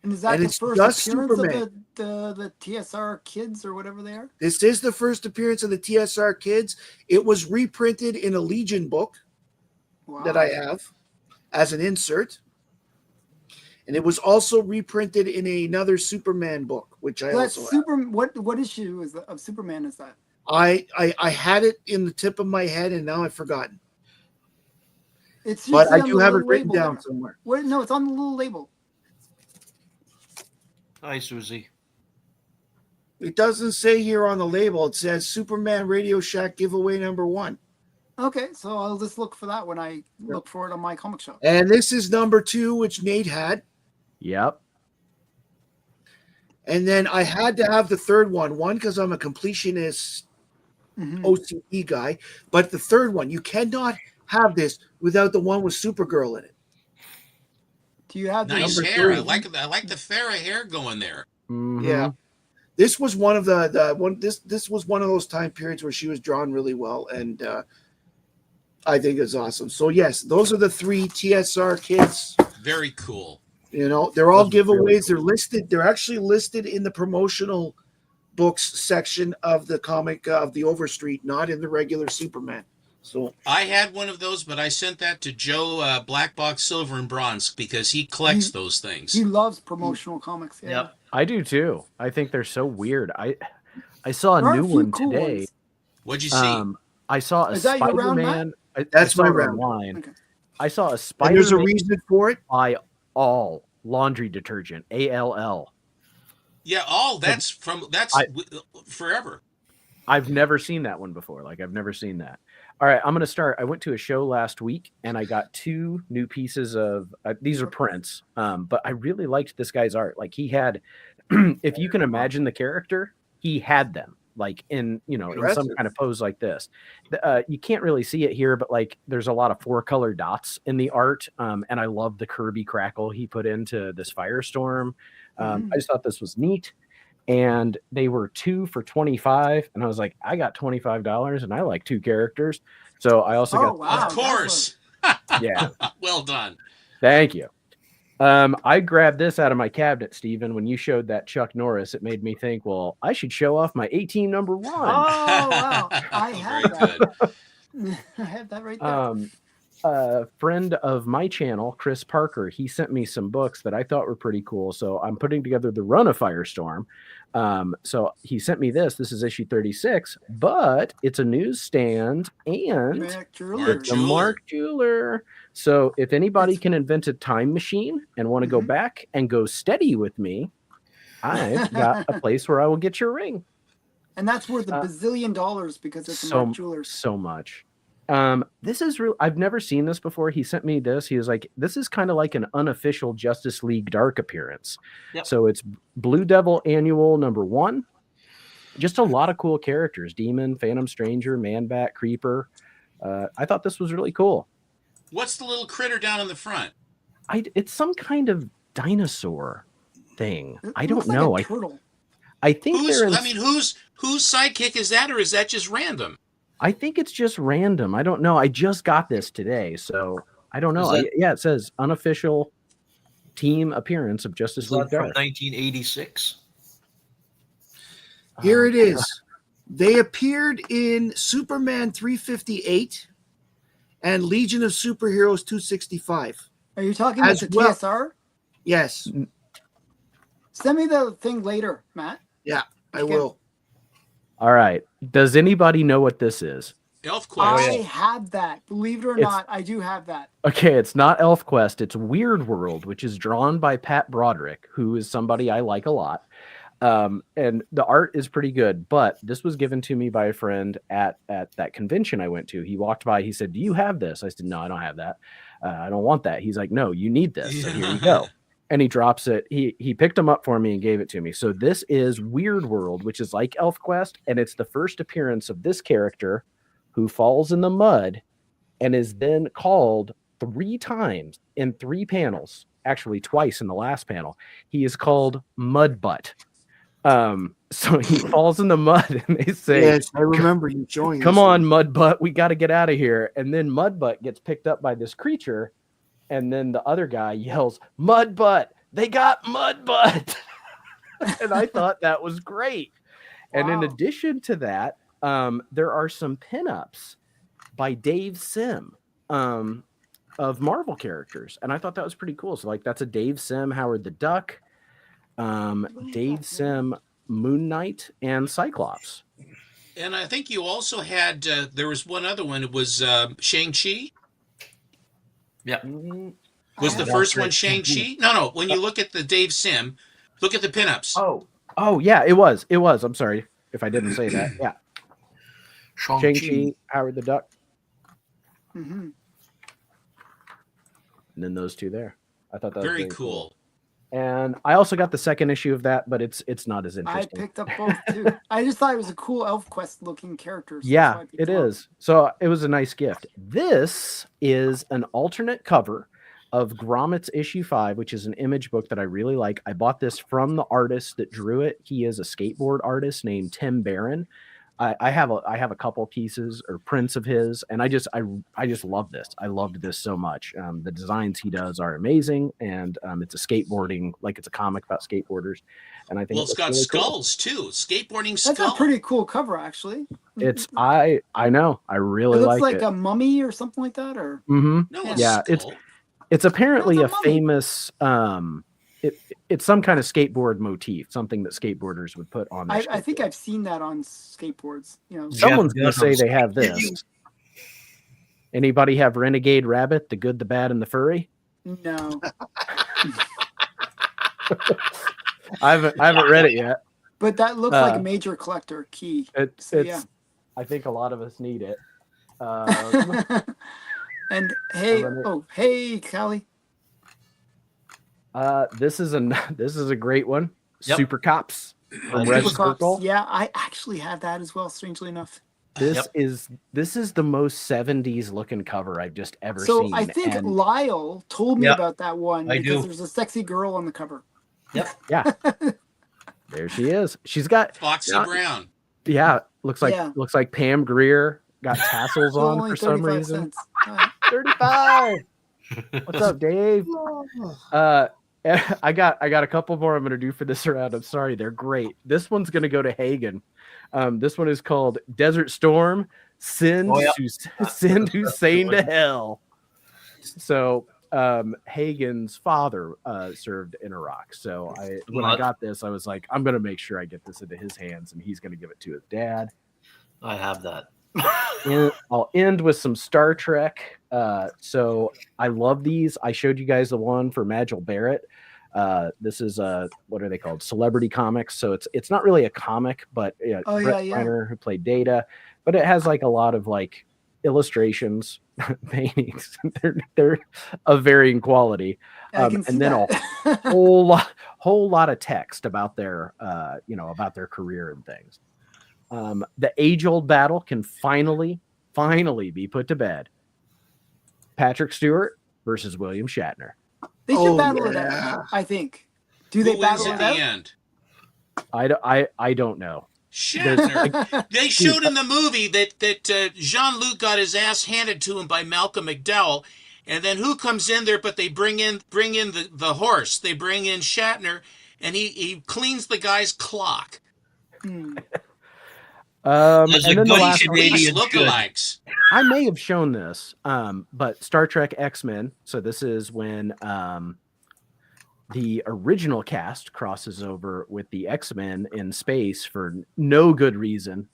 And is that And the it's first just appearance Superman. of the TSR kids or whatever they are? This is the first appearance of the TSR kids. It was reprinted in a Legion book Wow. that I have as an insert. And it was also reprinted in another Superman book, which I That's also have. What issue of Superman is that? I had it in the tip of my head, and now I've forgotten. It's But I on do the have it little written label down there. somewhere. Where, no, it's on the little label. Hi, Susie. It doesn't say here on the label. It says Superman Radio Shack giveaway number 1. Okay, so I'll just look for that when I look for it on my comic shop. And this is number 2, which Nate had. Yep. And then I had to have the third one. One, because I'm a completionist OCD guy. But the third one, you cannot have this without the one with Supergirl in it. Do you have the Nice number hair. 3? I like the Farrah hair going there. Mhm. Yeah. This was one of the one. This was one of those time periods where she was drawn really well, and I think it's awesome. So yes, those are the 3 TSR kids. Very cool. You know, they're all Those are giveaways. really They're listed. They're actually listed in the promotional books section of the comic of the Overstreet, not in the regular Superman. So I had one of those, but I sent that to Joe Black Box Silver and Bronze because he collects those things. He loves promotional comics. Yeah. Yep. I do too. I think they're so weird. I saw a There are new a few one cool today. ones. What'd you see? I saw a Is that your round, Spider-Man. I That's saw my it round. online. Okay. I saw a and Spider-Man there's a reason for it. by All laundry detergent, ALL. Yeah, that's forever. I've never seen that one before. Like, I've never seen that. All right, I'm going to start. I went to a show last week, and I got 2 new pieces of these are prints, but I really liked this guy's art. Like, he had, if you can imagine the character, he had them, like, in some Impressive. kind of pose like this. You can't really see it here, but, like, there's a lot of 4-color dots in the art, and I love the Kirby crackle he put into this Firestorm. I just thought this was neat. And they were 2 for $25, and I was like, I got $25, and I like 2 characters, so I also got. Wow, Of course. Yeah, Well done. thank you. I grabbed this out of my cabinet, Steven. When you showed that Chuck Norris, it made me think, well, I should show off my 18 number 1. Oh wow, I have Very that. good. I have that right there. A friend of my channel, Chris Parker, he sent me some books that I thought were pretty cool. So I'm putting together the run of Firestorm. So he sent me this. This is issue 36, but it's a newsstand and it's a Mark Jeweler. So if anybody can invent a time machine and want to go back and go steady with me, I've got a place where I will get your ring. And that's worth $1 bazillion because it's a Mark Jewelers. So much. This is real. I've never seen this before. He sent me this. He was like, this is kind of like an unofficial Justice League Dark appearance. Yep. So it's Blue Devil Annual number 1. Just a lot of cool characters. Demon, Phantom Stranger, Man-Bat, Creeper. I thought this was really cool. What's the little critter down in the front? It's some kind of dinosaur thing. I don't Like know. a turtle. I think whose sidekick is that, or is that just random? I think it's just random. I don't know. I just got this today, so I don't know. It says unofficial team appearance of Justice League From Dark. 1986. Here it is. They appeared in Superman 358 and Legion of Superheroes 265. Are you talking about the TSR? Yes. Send me the thing later, Matt. Yeah, I will. All right. Does anybody know what this is? ElfQuest. I have that. Believe it or not, I do have that. Okay, it's not ElfQuest. It's Weird World, which is drawn by Pat Broderick, who is somebody I like a lot. And the art is pretty good, but this was given to me by a friend at that convention I went to. He walked by, he said, "Do you have this?" I said, "No, I don't have that. I don't want that." He's like, "No, you need this. So here you go." And he drops it. He picked them up for me and gave it to me. So this is Weird World, which is like ElfQuest, and it's the first appearance of this character who falls in the mud and is then called 3 times in 3 panels, actually twice in the last panel. He is called Mudbutt. So he falls in the mud and they say, "Yes, I remember you showing. Come on, Mudbutt, we got to get out of here." And then Mudbutt gets picked up by this creature, and then the other guy yells, "Mudbutt! They got Mudbutt!" And I thought that was great. Wow. And in addition to that, there are some pinups by Dave Sim. Marvel characters, and I thought that was pretty cool. So like that's a Dave Sim, Howard the Duck, Dave Sim, Moon Knight, and Cyclops. And I think you also had there was one other one. It was Shang-Chi. Yeah. Was the first one Shang-Chi? No. When you look at the Dave Sim, look at the pinups. Oh yeah, it was. I'm sorry if I didn't say that. Yeah. Shang-Chi, Howard the Duck. Mm-hmm. And then those two there. I thought that was Very cool. And I also got the second issue of that, but it's not as interesting. I picked up both too. I just thought it was a cool ElfQuest looking character. So yeah, it is. So it was a nice gift. This is an alternate cover of Gromit's issue 5, which is an image book that I really like. I bought this from the artist that drew it. He is a skateboard artist named Tim Barron. I have a couple pieces or prints of his, and I just love this. I loved this so much. The designs he does are amazing, and it's a skateboarding, like it's a comic about skateboarders. And I think it's got really skulls too. Skateboarding skull. That's a pretty cool cover, actually. It's I know I really like it. It looks like a mummy or something like that, or no, yeah, it's apparently a famous it's some kind of skateboard motif, something that skateboarders would put on their I think I've seen that on skateboards. You know, someone's gonna say they have this. Anybody have Renegade Rabbit, the good, the bad, and the furry? No. I haven't read it yet. But that looks like a major collector key. Yeah. I think a lot of us need it. And hey, Callie. This is a great one. Yep. Super Cops from Red Circle. Yeah, I actually have that as well, strangely enough. This is the most 70s looking cover I've just ever So seen. I think Lyle told me about that one because there's a sexy girl on the cover. Yep. Yeah. There she is. She's got Foxy Brown. Yeah, looks like Pam Grier got tassels on for some reason. 35. What's up, Dave? I got a couple more I'm going to do for this round. I'm sorry, they're great. This one's going to go to Hagen. This one is called Desert Storm. Send Hussein to hell. So Hagen's father served in Iraq. So when I got this, I was like, I'm going to make sure I get this into his hands, and he's going to give it to his dad. I have that. I'll end with some Star Trek. So I love these. I showed you guys the one for Majel Barrett. This is what are they called? Celebrity comics. So it's not really a comic, but Brett Reiner, who played Data, but it has like a lot of like illustrations, paintings. They're of varying quality, and then a whole lot of text about their about their career and things. The age-old battle can finally be put to bed. Patrick Stewart versus William Shatner. They should battle it out, I think. Do they battle it out? End? I don't know. Shatner. They showed in the movie that Jean-Luc got his ass handed to him by Malcolm McDowell, and then who comes in there? But they bring in the horse. They bring in Shatner, and he cleans the guy's clock. And then the last lookalikes. I may have shown this, but Star Trek X-Men. So this is when the original cast crosses over with the X-Men in space for no good reason.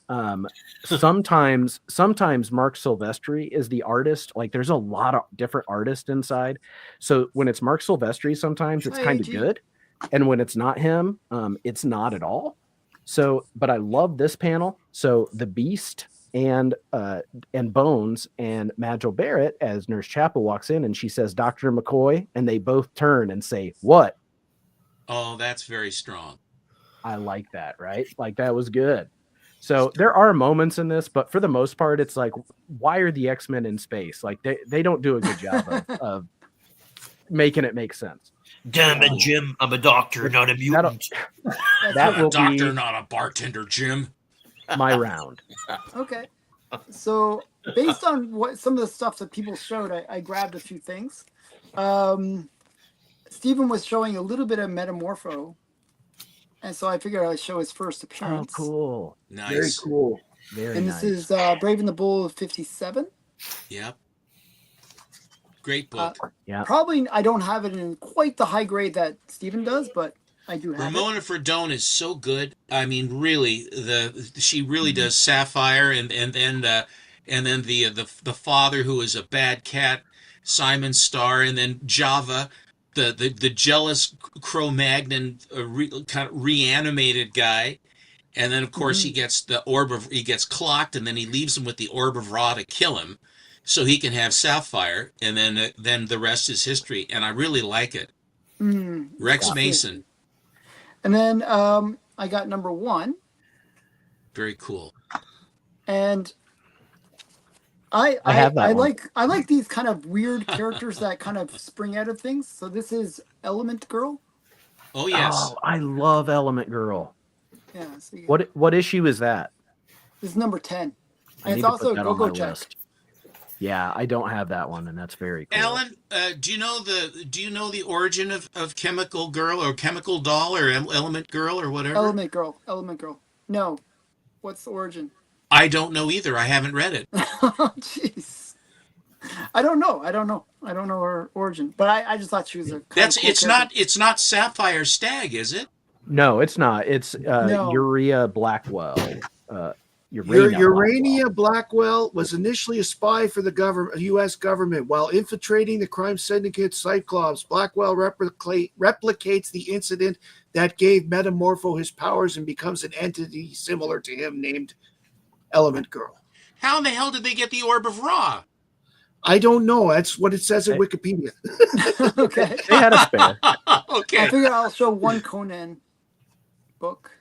Sometimes Mark Silvestri is the artist. Like there's a lot of different artists inside. So when it's Mark Silvestri, sometimes it's kind of good. And when it's not him, it's not at all. So, but I love this panel. So the Beast and Bones and Majel Barrett, as Nurse Chapel walks in and she says, "Dr. McCoy," and they both turn and say, "What?" Oh, that's very strong. I like that, right? Like that was good. So there are moments in this, but for the most part, it's like, why are the X-Men in space? Like they don't do a good job of making it make sense. Damn it, Jim! I'm a doctor, not a mutant. That will doctor, not a bartender, Jim. My round. Okay. So based on what some of the stuff that people showed, I grabbed a few things. Stephen was showing a little bit of Metamorpho, and so I figured I'd show his first appearance. Oh, cool! Nice, very cool. Very and nice. This is Brave and the Bold 57. Yep. Great book. Yeah. Probably I don't have it in quite the high grade that Steven does, but I do have Ramona Fredone is so good. I mean, really, she really does Sapphire, and then the father who is a bad cat, Simon Starr, and then Java, the jealous Cro-Magnon kind of reanimated guy, and then of course he gets he gets clocked, and then he leaves him with the orb of Ra to kill him, so he can have Sapphire, and then the rest is history. And I really like it. Rex Awesome. Mason. And then I got number 1. Very cool. And I have that one. like these kind of weird characters that kind of spring out of things. So this is Element Girl. Oh yes. Oh, I love Element Girl. Yeah. So What issue is that? This is number 10. I And need it's to also put that on Go-Go my Check. list. Yeah, I don't have that one, and that's very cool. Alan, do you know the origin of Chemical Girl or Chemical Doll or Element Girl or whatever? Element Girl. No. What's the origin? I don't know either. I haven't read it. Oh, jeez. I don't know her origin, but I just thought she was a. It's not Sapphire Stag, is it? No, it's not. It's No. Urea Blackwell. Urania Urania Blackwell was initially a spy for the U.S. government. While infiltrating the crime syndicate Cyclops, Blackwell replicates the incident that gave Metamorpho his powers and becomes an entity similar to him named Element Girl. How in the hell did they get the Orb of Ra? I don't know. That's what it says in Wikipedia. Okay. They had a spare. Okay. I figure I'll show one Conan book.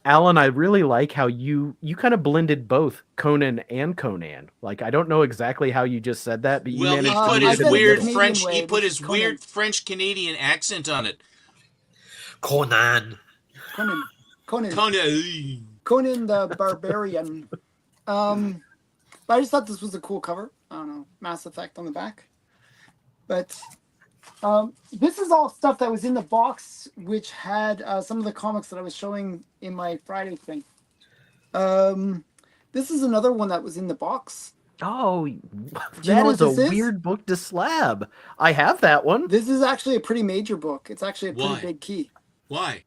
Alan, I really like how you kind of blended both Conan and Conan. Like, I don't know exactly how you just said that, but you Well, he managed to put do his it in weird the middle. French. way, He put which his is Conan. weird French Canadian accent on it. Conan. Conan the Barbarian. But I just thought this was a cool cover. I don't know, Mass Effect on the back. But this is all stuff that was in the box, which had some of the comics that I was showing in my Friday thing. This is another one that was in the box. Oh, you that know, what it's a this is? weird book to slab. I have that one. This is actually a pretty major book. It's actually a pretty Why? big key. Why?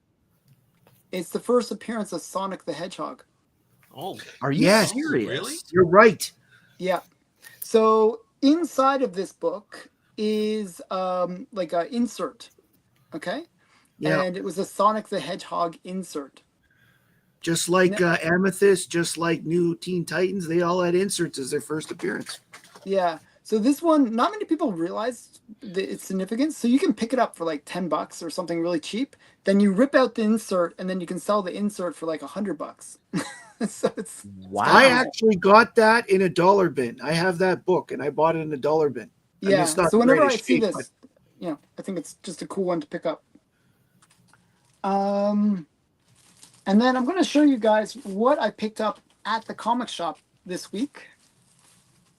It's the first appearance of Sonic the Hedgehog. Oh, Are you Yes. serious? Really? You're right. Yeah. So inside of this book is like an insert. Okay. Yeah. And it was a Sonic the Hedgehog insert. Just like Amethyst, just like New Teen Titans, they all had inserts as their first appearance. Yeah. So this one, not many people realize its significance. So you can pick it up for like $10 or something really cheap. Then you rip out the insert, and then you can sell the insert for like $100. So it's Wow. I actually got that in a dollar bin. I have that book, and I bought it in a dollar bin. I mean, yeah. it's not So whenever I greatest see shape, this, but- I think it's just a cool one to pick up. And then I'm going to show you guys what I picked up at the comic shop this week.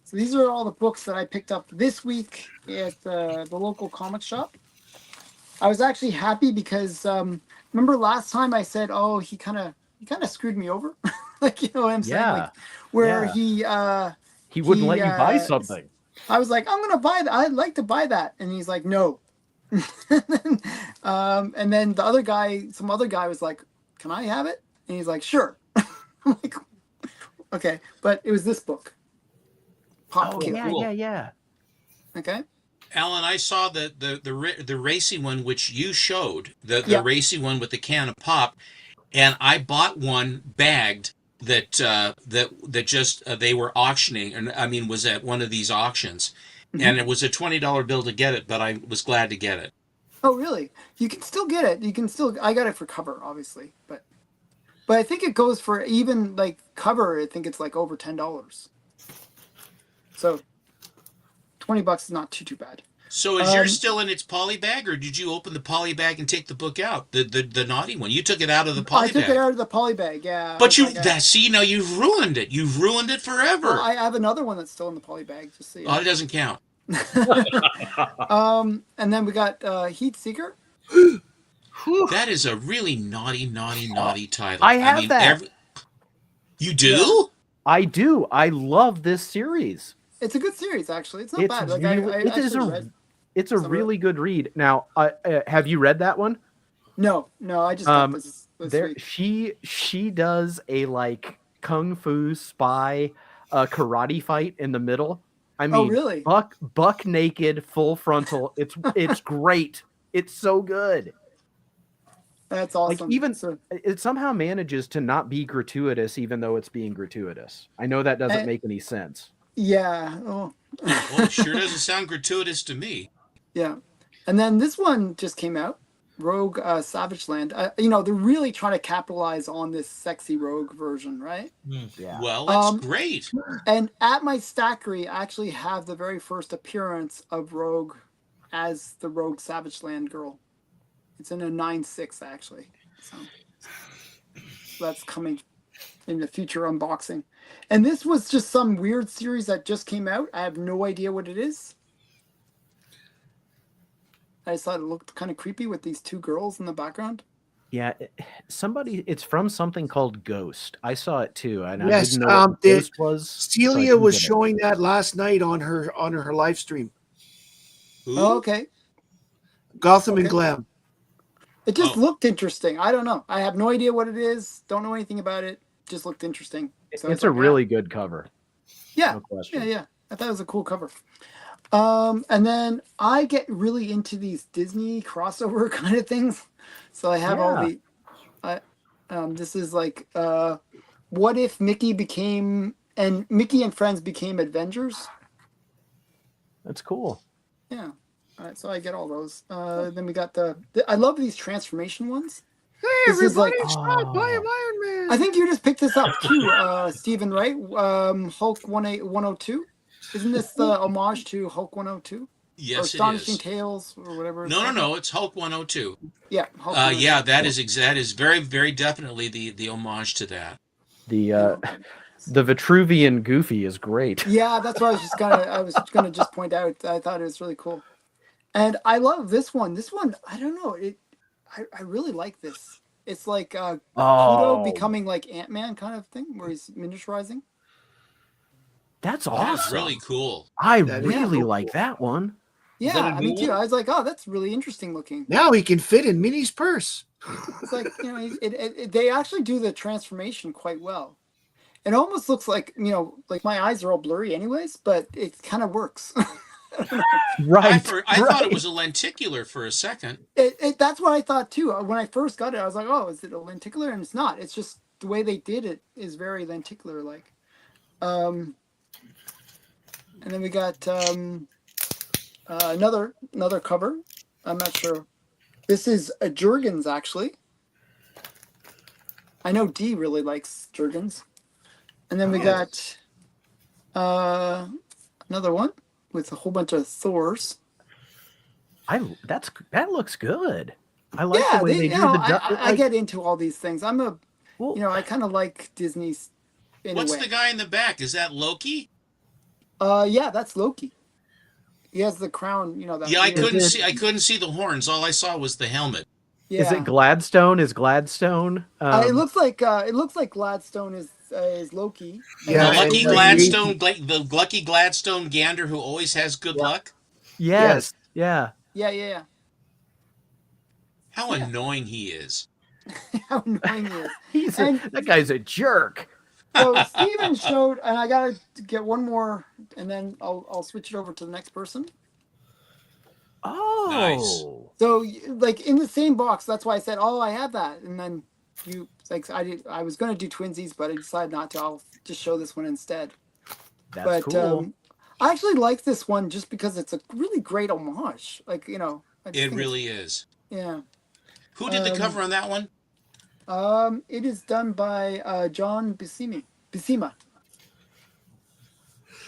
So these are all the books that I picked up this week at the local comic shop. I was actually happy because remember last time I said, "Oh, he kind of screwed me over," like, you know what I'm saying? Yeah. Like, where Yeah. He wouldn't let you buy something. I was like, "I'm gonna buy that. I'd like to buy that," and he's like, "No." And then some other guy was like, "Can I have it?" And he's like, "Sure." I'm like, "Okay," but it was this book. Pop Oh, Kid. yeah. Okay. Alan, I saw the racy one which you showed, the Yeah. racy one with the can of pop, and I bought one bagged that just they were auctioning, and I mean was at one of these auctions, and it was a $20 bill to get it, but I was glad to get it. Oh, really? You can still get it. I got it for cover, obviously, but I think it goes for even like cover. I think it's like over $10. So $20 is not too bad. So is yours still in its poly bag, or did you open the poly bag and take the book out? The naughty one. You took it out of the poly I took bag. it out of the poly bag, yeah. But I now you've ruined it. You've ruined it forever. Well, I have another one that's still in the poly bag, just so you know. Oh, it doesn't count. And then we got Heat Seeker. That is a really naughty title. I have that. You do? I do. I love this series. It's a good series, actually. It's not It's bad. Like really, I it is actually a read. it's a some of it. really good read. Now, have you read that one? No, I just got this There week. she does a like kung fu spy karate fight in the middle. I Oh, mean, really? buck naked, full frontal. It's great. It's so good. That's Like awesome. even So, it somehow manages to not be gratuitous, even though it's being gratuitous. I know that doesn't and- make any sense. yeah. Oh. Well, it sure doesn't sound gratuitous to me. Yeah. And then this one just came out, Rogue Savage Land. They're really trying to capitalize on this sexy Rogue version, right? Yeah. Well, that's great. And at my stackery, I actually have the very first appearance of Rogue as the Rogue Savage Land girl. It's in a 9.6 actually. So that's coming in the future unboxing. And this was just some weird series that just came out. I have no idea what it is. I just thought it looked kind of creepy with these two girls in the background. Yeah, it's from something called Ghost. I saw it too, and I Yes, didn't know what Ghost was. so I Celia didn't was get it. showing that last night on her live stream. Who? Oh, okay. Gotham and Okay. Glam. It just looked interesting. I don't know. I have no idea what it is. Don't know anything about it. Just looked interesting. So It's a really good cover. yeah, No question. yeah. I thought it was a cool cover. And then I get really into these Disney crossover kind of things. So I have all the. This is like, what if Mickey and Friends became Avengers? That's cool. Yeah. All right, so I get all those. Then we got I love these transformation ones. Hey, This is like- everybody, stop playing Iron Man. I think you just picked this up too, Stephen, right? Hulk 102. Isn't this the homage to Hulk 102? Or Yes, it Astonishing is. Tales or whatever? it's No, called? it's Hulk 102. Yeah, Hulk 102. Yeah, that is very, very definitely the homage to that. The Vitruvian Goofy is great. Yeah, that's what I was gonna just point out. I thought it was really cool. And I love this one. This one, I don't know. I really like this. It's like Pluto becoming like Ant-Man kind of thing, where he's miniaturizing. That's That's awesome. really cool. I That is really cool. like that one. Yeah, that a I mean, new too. one? I was like, oh, that's really interesting looking. Now he can fit in Minnie's purse. It's like, they actually do the transformation quite well. It almost looks like, like my eyes are all blurry anyways, but it kind of works. Right. I thought it was a lenticular for a second. That's what I thought too. When I first got it, I was like, oh, is it a lenticular? And it's not. It's just the way they did it is very lenticular like. And then we got another cover. I'm not sure. This is a Jurgens actually. I know D really likes Jurgens. And then we got another one with a whole bunch of Thors. That looks good. I like Yeah, the way they do the. I get into all these things. I'm a, Well, I kind of like Disney's. In What's a way. the guy in the back? Is that Loki? Yeah, that's Loki. He has the crown. That Yeah, I weird- couldn't see the horns. All I saw was the helmet. Yeah. Is it Gladstone? Is Gladstone? It looks like Gladstone is Loki. Yeah, the lucky it's Gladstone, the lucky Gladstone gander who always has good luck. Yes. Yeah. Yeah. How annoying he is. How annoying he is. That guy's a jerk. So Steven showed, and I gotta get one more, and then I'll switch it over to the next person. Oh. So like in the same box, that's why I said, oh, I have that, and then I was gonna do twinsies, but I decided not to. I'll just show this one instead. That's cool. I actually like this one just because it's a really great homage. Like It really is. Yeah. Who did the cover on that one? It is done by John Buscema.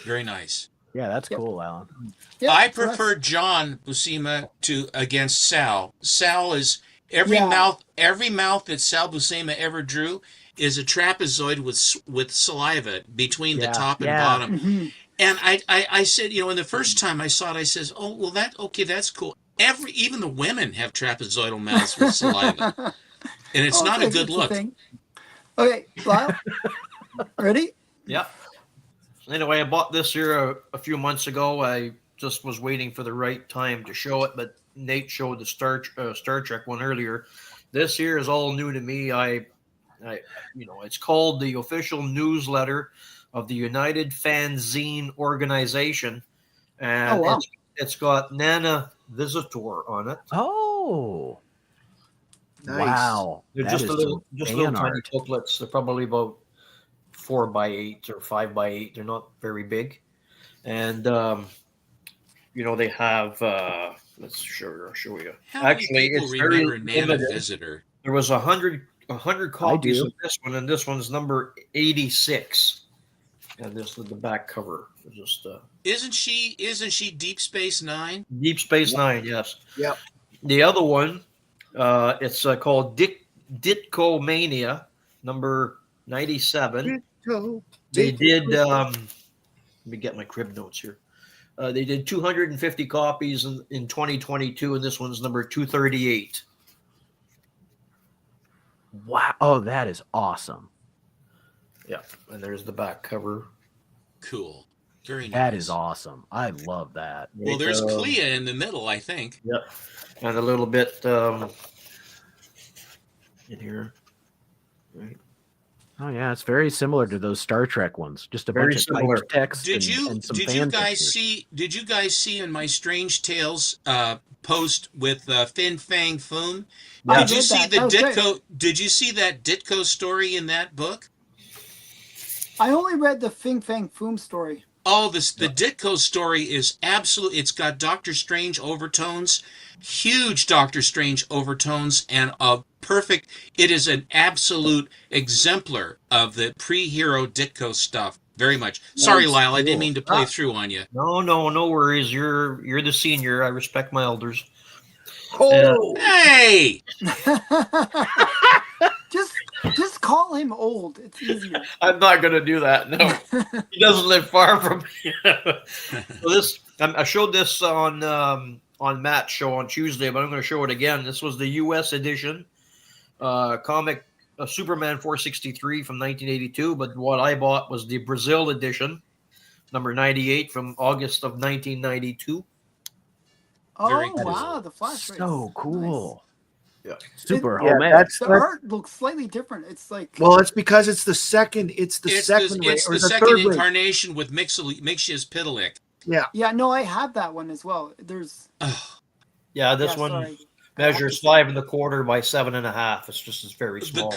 Very nice. Yeah, that's cool, Alan. Yeah, I prefer John Buscema against Sal. Sal is every mouth that Sal Buscema ever drew is a trapezoid with saliva between the top and bottom. Mm-hmm. And I said, in the first time I saw it, I says, oh well, that's cool. Even the women have trapezoidal mouths with saliva, and it's not a good look. Okay, Lyle, ready? Yep. Anyway, I bought this here a few months ago. I just was waiting for the right time to show it, but Nate showed the Star Trek one earlier. This here is all new to me. It's called the official newsletter of the United Fanzine Organization, and wow. it's got Nana Visitor on it. Oh, Nice. wow! They're That just is a little, some just little fan tiny art. booklets. They're probably about 4x8 or 5x8. They're not very big, and they have. Let's show you. How many Actually, people it's very remember Nana limited. Visitor? There was 100 copies do. of this one, and this one's number 86. And this is the back cover. It's just Isn't she Deep Space Nine? Deep Space Nine. Yes. Yep. The other one, it's called Ditko number 97. They did. Let me get my crib notes here. They did 250 copies in 2022, and this one's number 238. Wow! Oh, that is awesome. Yeah, and there's the back cover. Cool. Very nice. That is awesome. I love that. Well, there's Clea in the middle, I think. Yep, and a little bit in here. Right. Oh yeah, it's very similar to those Star Trek ones. Just a Very bunch similar. of typed text. Did you and some did fan you guys pictures. see Did you guys see in my Strange Tales post with Fin Fang Foom? I Did you read see that. the That was great. Ditko? Did you see that Ditko story in that book? I only read the Fing Fang Foom story. Oh, the Ditko story is absolute. It's got Doctor Strange overtones, huge Doctor Strange overtones, and a perfect. It is an absolute exemplar of the pre-hero Ditko stuff. Very much. Sorry, That's Lyle, I didn't cool. mean to play through on you. No worries. You're the senior. I respect my elders. Oh, Hey, just call him old. It's easier. I'm not gonna do that. No, he doesn't live far from me. So I showed this on Matt's show on Tuesday, but I'm going to show it again. This was the U.S. edition, comic Superman 463 from 1982. But what I bought was the Brazil edition, number 98 from August of 1992. Very Oh cool. wow, the flash rays. So cool. Yeah. Super yeah, homemade. that's The art looks slightly different. It's like well, it's because it's the second. It's the second ray it's or the the second third ray. incarnation with Mixia's Pitalik. yeah. No, I have that one as well. There's Yeah, this yeah, one sorry. measures 5 1/4 by 7.5. It's very small. The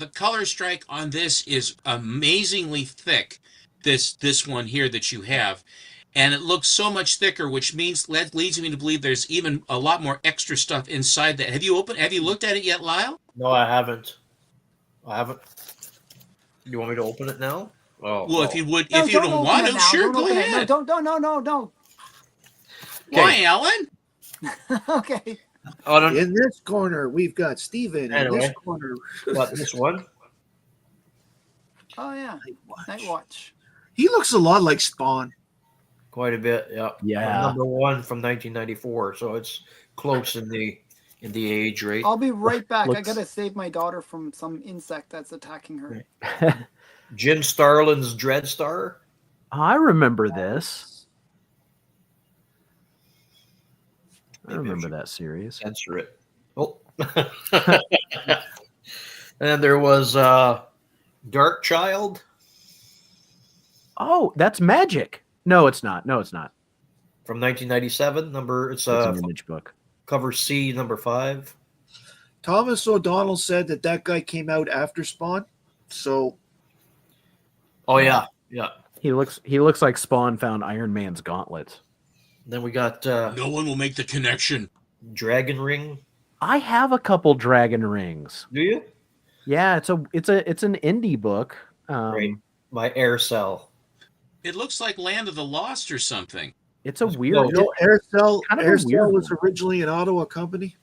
color strike on this is amazingly thick. This one here that you have, and it looks so much thicker, which leads me to believe there's even a lot more extra stuff inside that. Have you looked at it yet, Lyle? No, I haven't. You want me to open it now? Oh, Well, if you would, No, if you don't open want it to, now. sure, Don't go open it. ahead. No. Why, Alan? Okay. Oh, no, In this corner, we've got Steven. In Anyway. this corner, what, this one? Oh yeah. Night Watch. he looks a lot like Spawn. Quite a bit, yeah. Yeah. Number 1 from 1994, so it's close in the age rate. I'll be right back. I Looks- gotta save my daughter from some insect that's attacking her. Jim Starlin's Dreadstar. I remember this. I Maybe I remember should that series. Censor it. Oh. And there was Dark Child Oh, that's Magic. No, it's not. from 1997. It's It's an image book. cover C, number 5. Thomas O'Donnell said that guy came out after Spawn. So Oh yeah. He looks like Spawn found Iron Man's gauntlets. Then we got No one will make the connection. Dragon Ring. I have a couple dragon rings. Do you? Yeah, it's an indie book. Right. By Aircell. It looks like Land of the Lost or something. It's a Let's weird. go. you know, Aircell kind of a weird Aircell was one. originally an Ottawa company.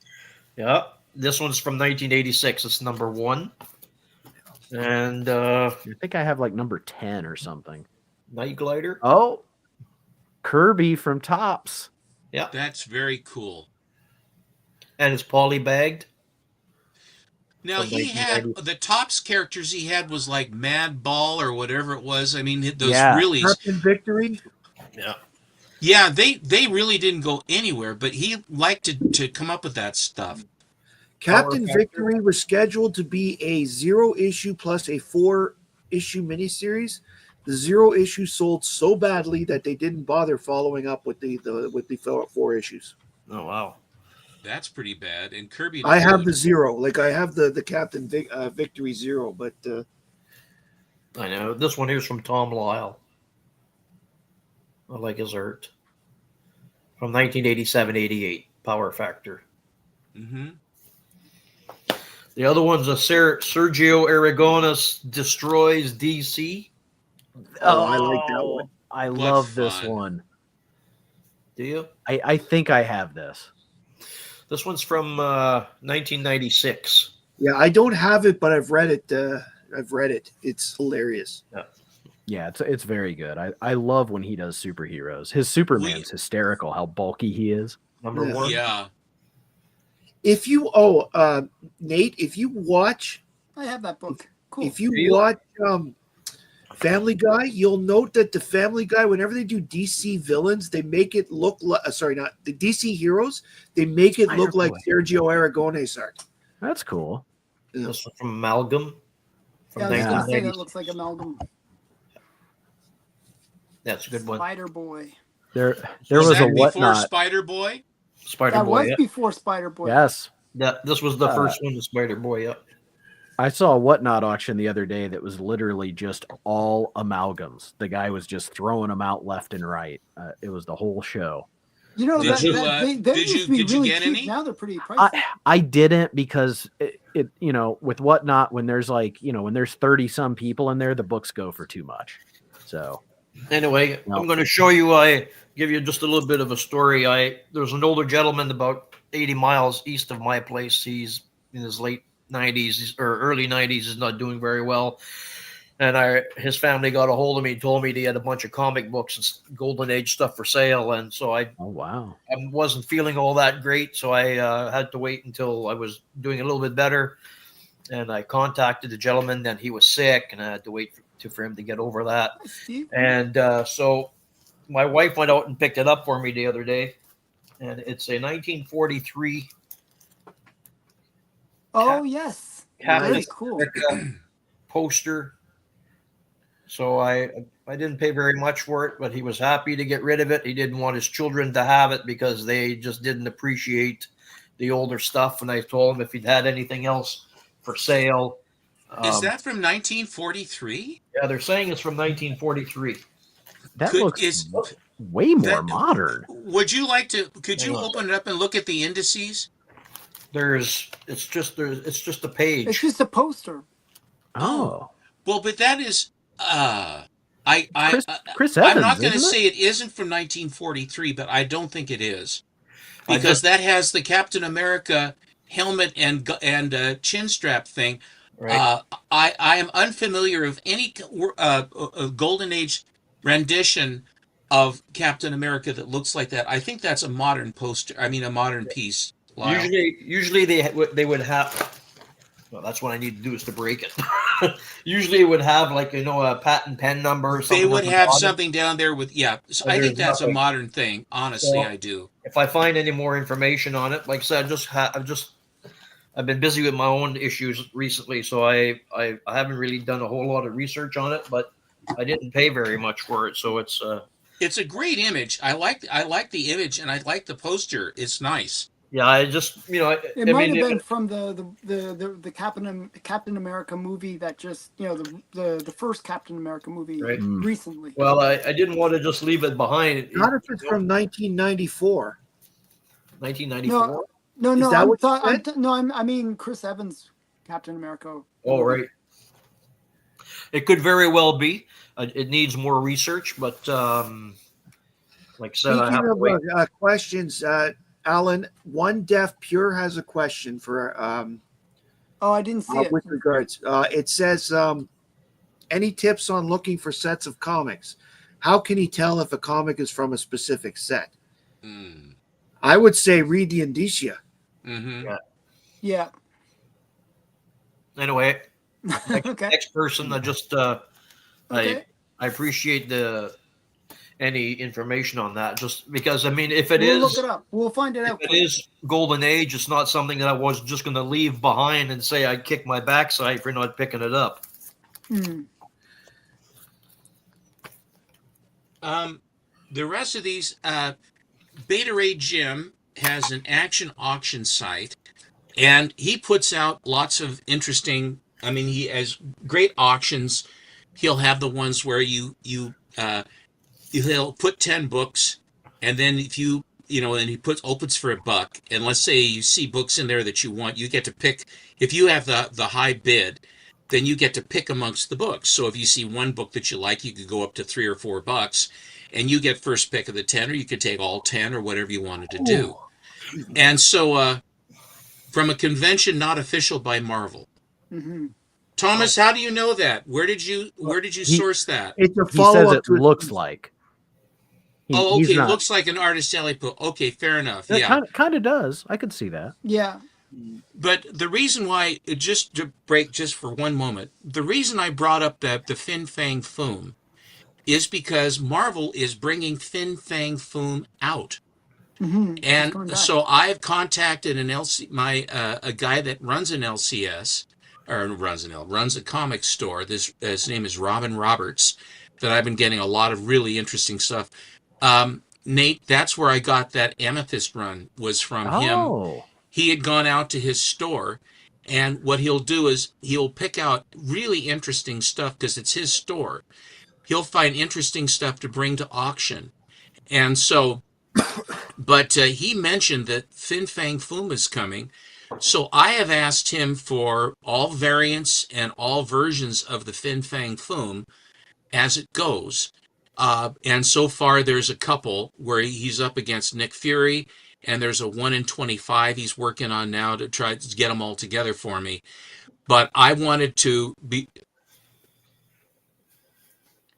Yeah. This one's from 1986. It's number 1. And I think I have like number 10 or something. Night Glider. Oh, Kirby from Tops. That's very cool. And it's polybagged. Now from he had 1990. the tops characters he had was like Mad Ball or whatever it was. I mean, those Yeah. really, Captain Victory. Yeah. yeah, they really didn't go anywhere. But he liked to come up with that stuff. Captain Factor. Victory was scheduled to be a 0 issue plus a 4 issue miniseries. The 0 issue sold so badly that they didn't bother following up with the 4 issues. Oh wow. That's pretty bad. And Kirby. I have the 0, like I have the Captain Victory 0, but I know this one here's from Tom Lyle. I like his art from 1987-88. Power Factor. Mm-hmm. The other one's a Sergio Aragonis destroys DC. Oh, I like that one. I What love this fun. one. Do you? I think I have this. This one's from 1996. Yeah, I don't have it, but I've read it. It's hilarious. Yeah, it's very good. I love when he does superheroes. His Superman's hysterical. How bulky he is. Number Yeah. one. Yeah. If you Nate, if you watch I have that book. Cool. if you Do you? watch Family Guy, you'll note that the Family Guy, whenever they do DC villains, they make it look like not the DC heroes, they make it look like Spider-Boy. Sergio Aragones art. That's cool. This one from Amalgam. From Yeah, I was gonna say 1990. that looks like Amalgam. That's a good one. Spider Boy. There was that a before whatnot. Spider Boy? Spider That Boy. was Yeah. before Spider Boy. Yes. This was the first one, the Spider Boy. Yeah. I saw a whatnot auction the other day that was literally just all amalgams. The guy was just throwing them out left and right. It was the whole show. You know, Did you, they did used you- to be did you really get cheap. any? Now they're pretty pricey. I didn't because it with whatnot when there's like when there's 30 some people in there, the books go for too much. So Anyway, No. I'm going to show you. I give you just a little bit of a story. There's an older gentleman about 80 miles east of my place. He's in his late 90s or early 90s. Is not doing very well, and his family got a hold of me, told me they had a bunch of comic books and Golden Age stuff for sale, and so I oh wow. wasn't feeling all that great. So I had to wait until I was doing a little bit better, and I contacted the gentleman. Then he was sick, and I had to wait for him to get over that. Hi, Steve. And so my wife went out and picked it up for me the other day, and it's a 1943 Oh yes, Captain very cool. America poster. So I didn't pay very much for it, but he was happy to get rid of it. He didn't want his children to have it because they just didn't appreciate the older stuff. And I told him if he'd had anything else for sale. Is that from 1943? Yeah, they're saying it's from 1943. That Could- looks is- way more that- modern. Would you like to? Could you Hang on. open it up and look at the indices? It's just a page. It's just a poster. Oh. Well, but that is. Chris I'm Evans, not going to isn't it? say it isn't from 1943, but I don't think it is I because just- that has the Captain America helmet and chin strap thing. Right. I am unfamiliar of any Golden Age rendition of Captain America that looks like that. I think that's a modern poster. I mean, a modern piece. Lyle. Usually they would have. Well, that's what I need to do is to break it. Usually it would have a patent pen number. Or something They would on the have bottom. something down there with So But I think there's that's a nothing. modern thing. Honestly, So- I do. If I find any more information on it, like I said, I've been busy with my own issues recently, so I haven't really done a whole lot of research on it. But I didn't pay very much for it, so it's It's a great image. I like the image and I like the poster. It's nice. yeah. I just It might have been from the Captain America movie that just the first Captain America movie Right. recently. Well, I didn't want to just leave it behind. Not if it's from 1994. 1994. No, Is that what you said? I mean Chris Evans, Captain America. Oh, right. It could very well be. It needs more research, but like I said, I have Speaking to wait. of questions, Alan, One Deaf Pure has a question for Oh, I didn't see it. with regards. It says, any tips on looking for sets of comics? How can he tell if a comic is from a specific set? Mm. I would say read the indicia. Mm-hmm. Yeah. Yeah. Anyway, Okay. next person. Okay. I appreciate any information on that. Just because I mean, if it We'll is look it up. We'll find it if out. it for you. is golden age, it's not something that I was just going to leave behind and say I kicked my backside for not picking it up. The rest of these, Beta Ray Jim has an action auction site, and he puts out lots of interesting. I mean, he has great auctions. He'll have the ones where he'll put 10 books, and then if and he opens for $1, and let's say you see books in there that you want, you get to pick. If you have the high bid, then you get to pick amongst the books. So if you see one book that you like, you could go up to $3 or $4, and you get first pick of the 10, or you could take all 10 or whatever you wanted to do. And so, from a convention not official by Marvel. Mm-hmm. Thomas, how do you know that? Where did you source that? It's a He follow says up it to looks like. Okay, He's it not. looks like an artist alley book. Okay, fair enough. It Yeah, kind of does. I could see that. Yeah. but the reason why, just to break just for one moment, the reason I brought up the Fin Fang Foom is because Marvel is bringing Fin Fang Foom out. Mm-hmm. And so I've contacted a guy that runs an LCS, or runs a comic store. His name is Robin Roberts, that I've been getting a lot of really interesting stuff. Nate, that's where I got that Amethyst run, was from him. Oh. He had gone out to his store, and what he'll do is he'll pick out really interesting stuff because it's his store. He'll find interesting stuff to bring to auction. And so, but he mentioned that Fin Fang Foom is coming. So I have asked him for all variants and all versions of the Fin Fang Foom as it goes. And so far, there's a couple where he's up against Nick Fury, and there's a 1 in 25 he's working on now to try to get them all together for me. But I wanted to be...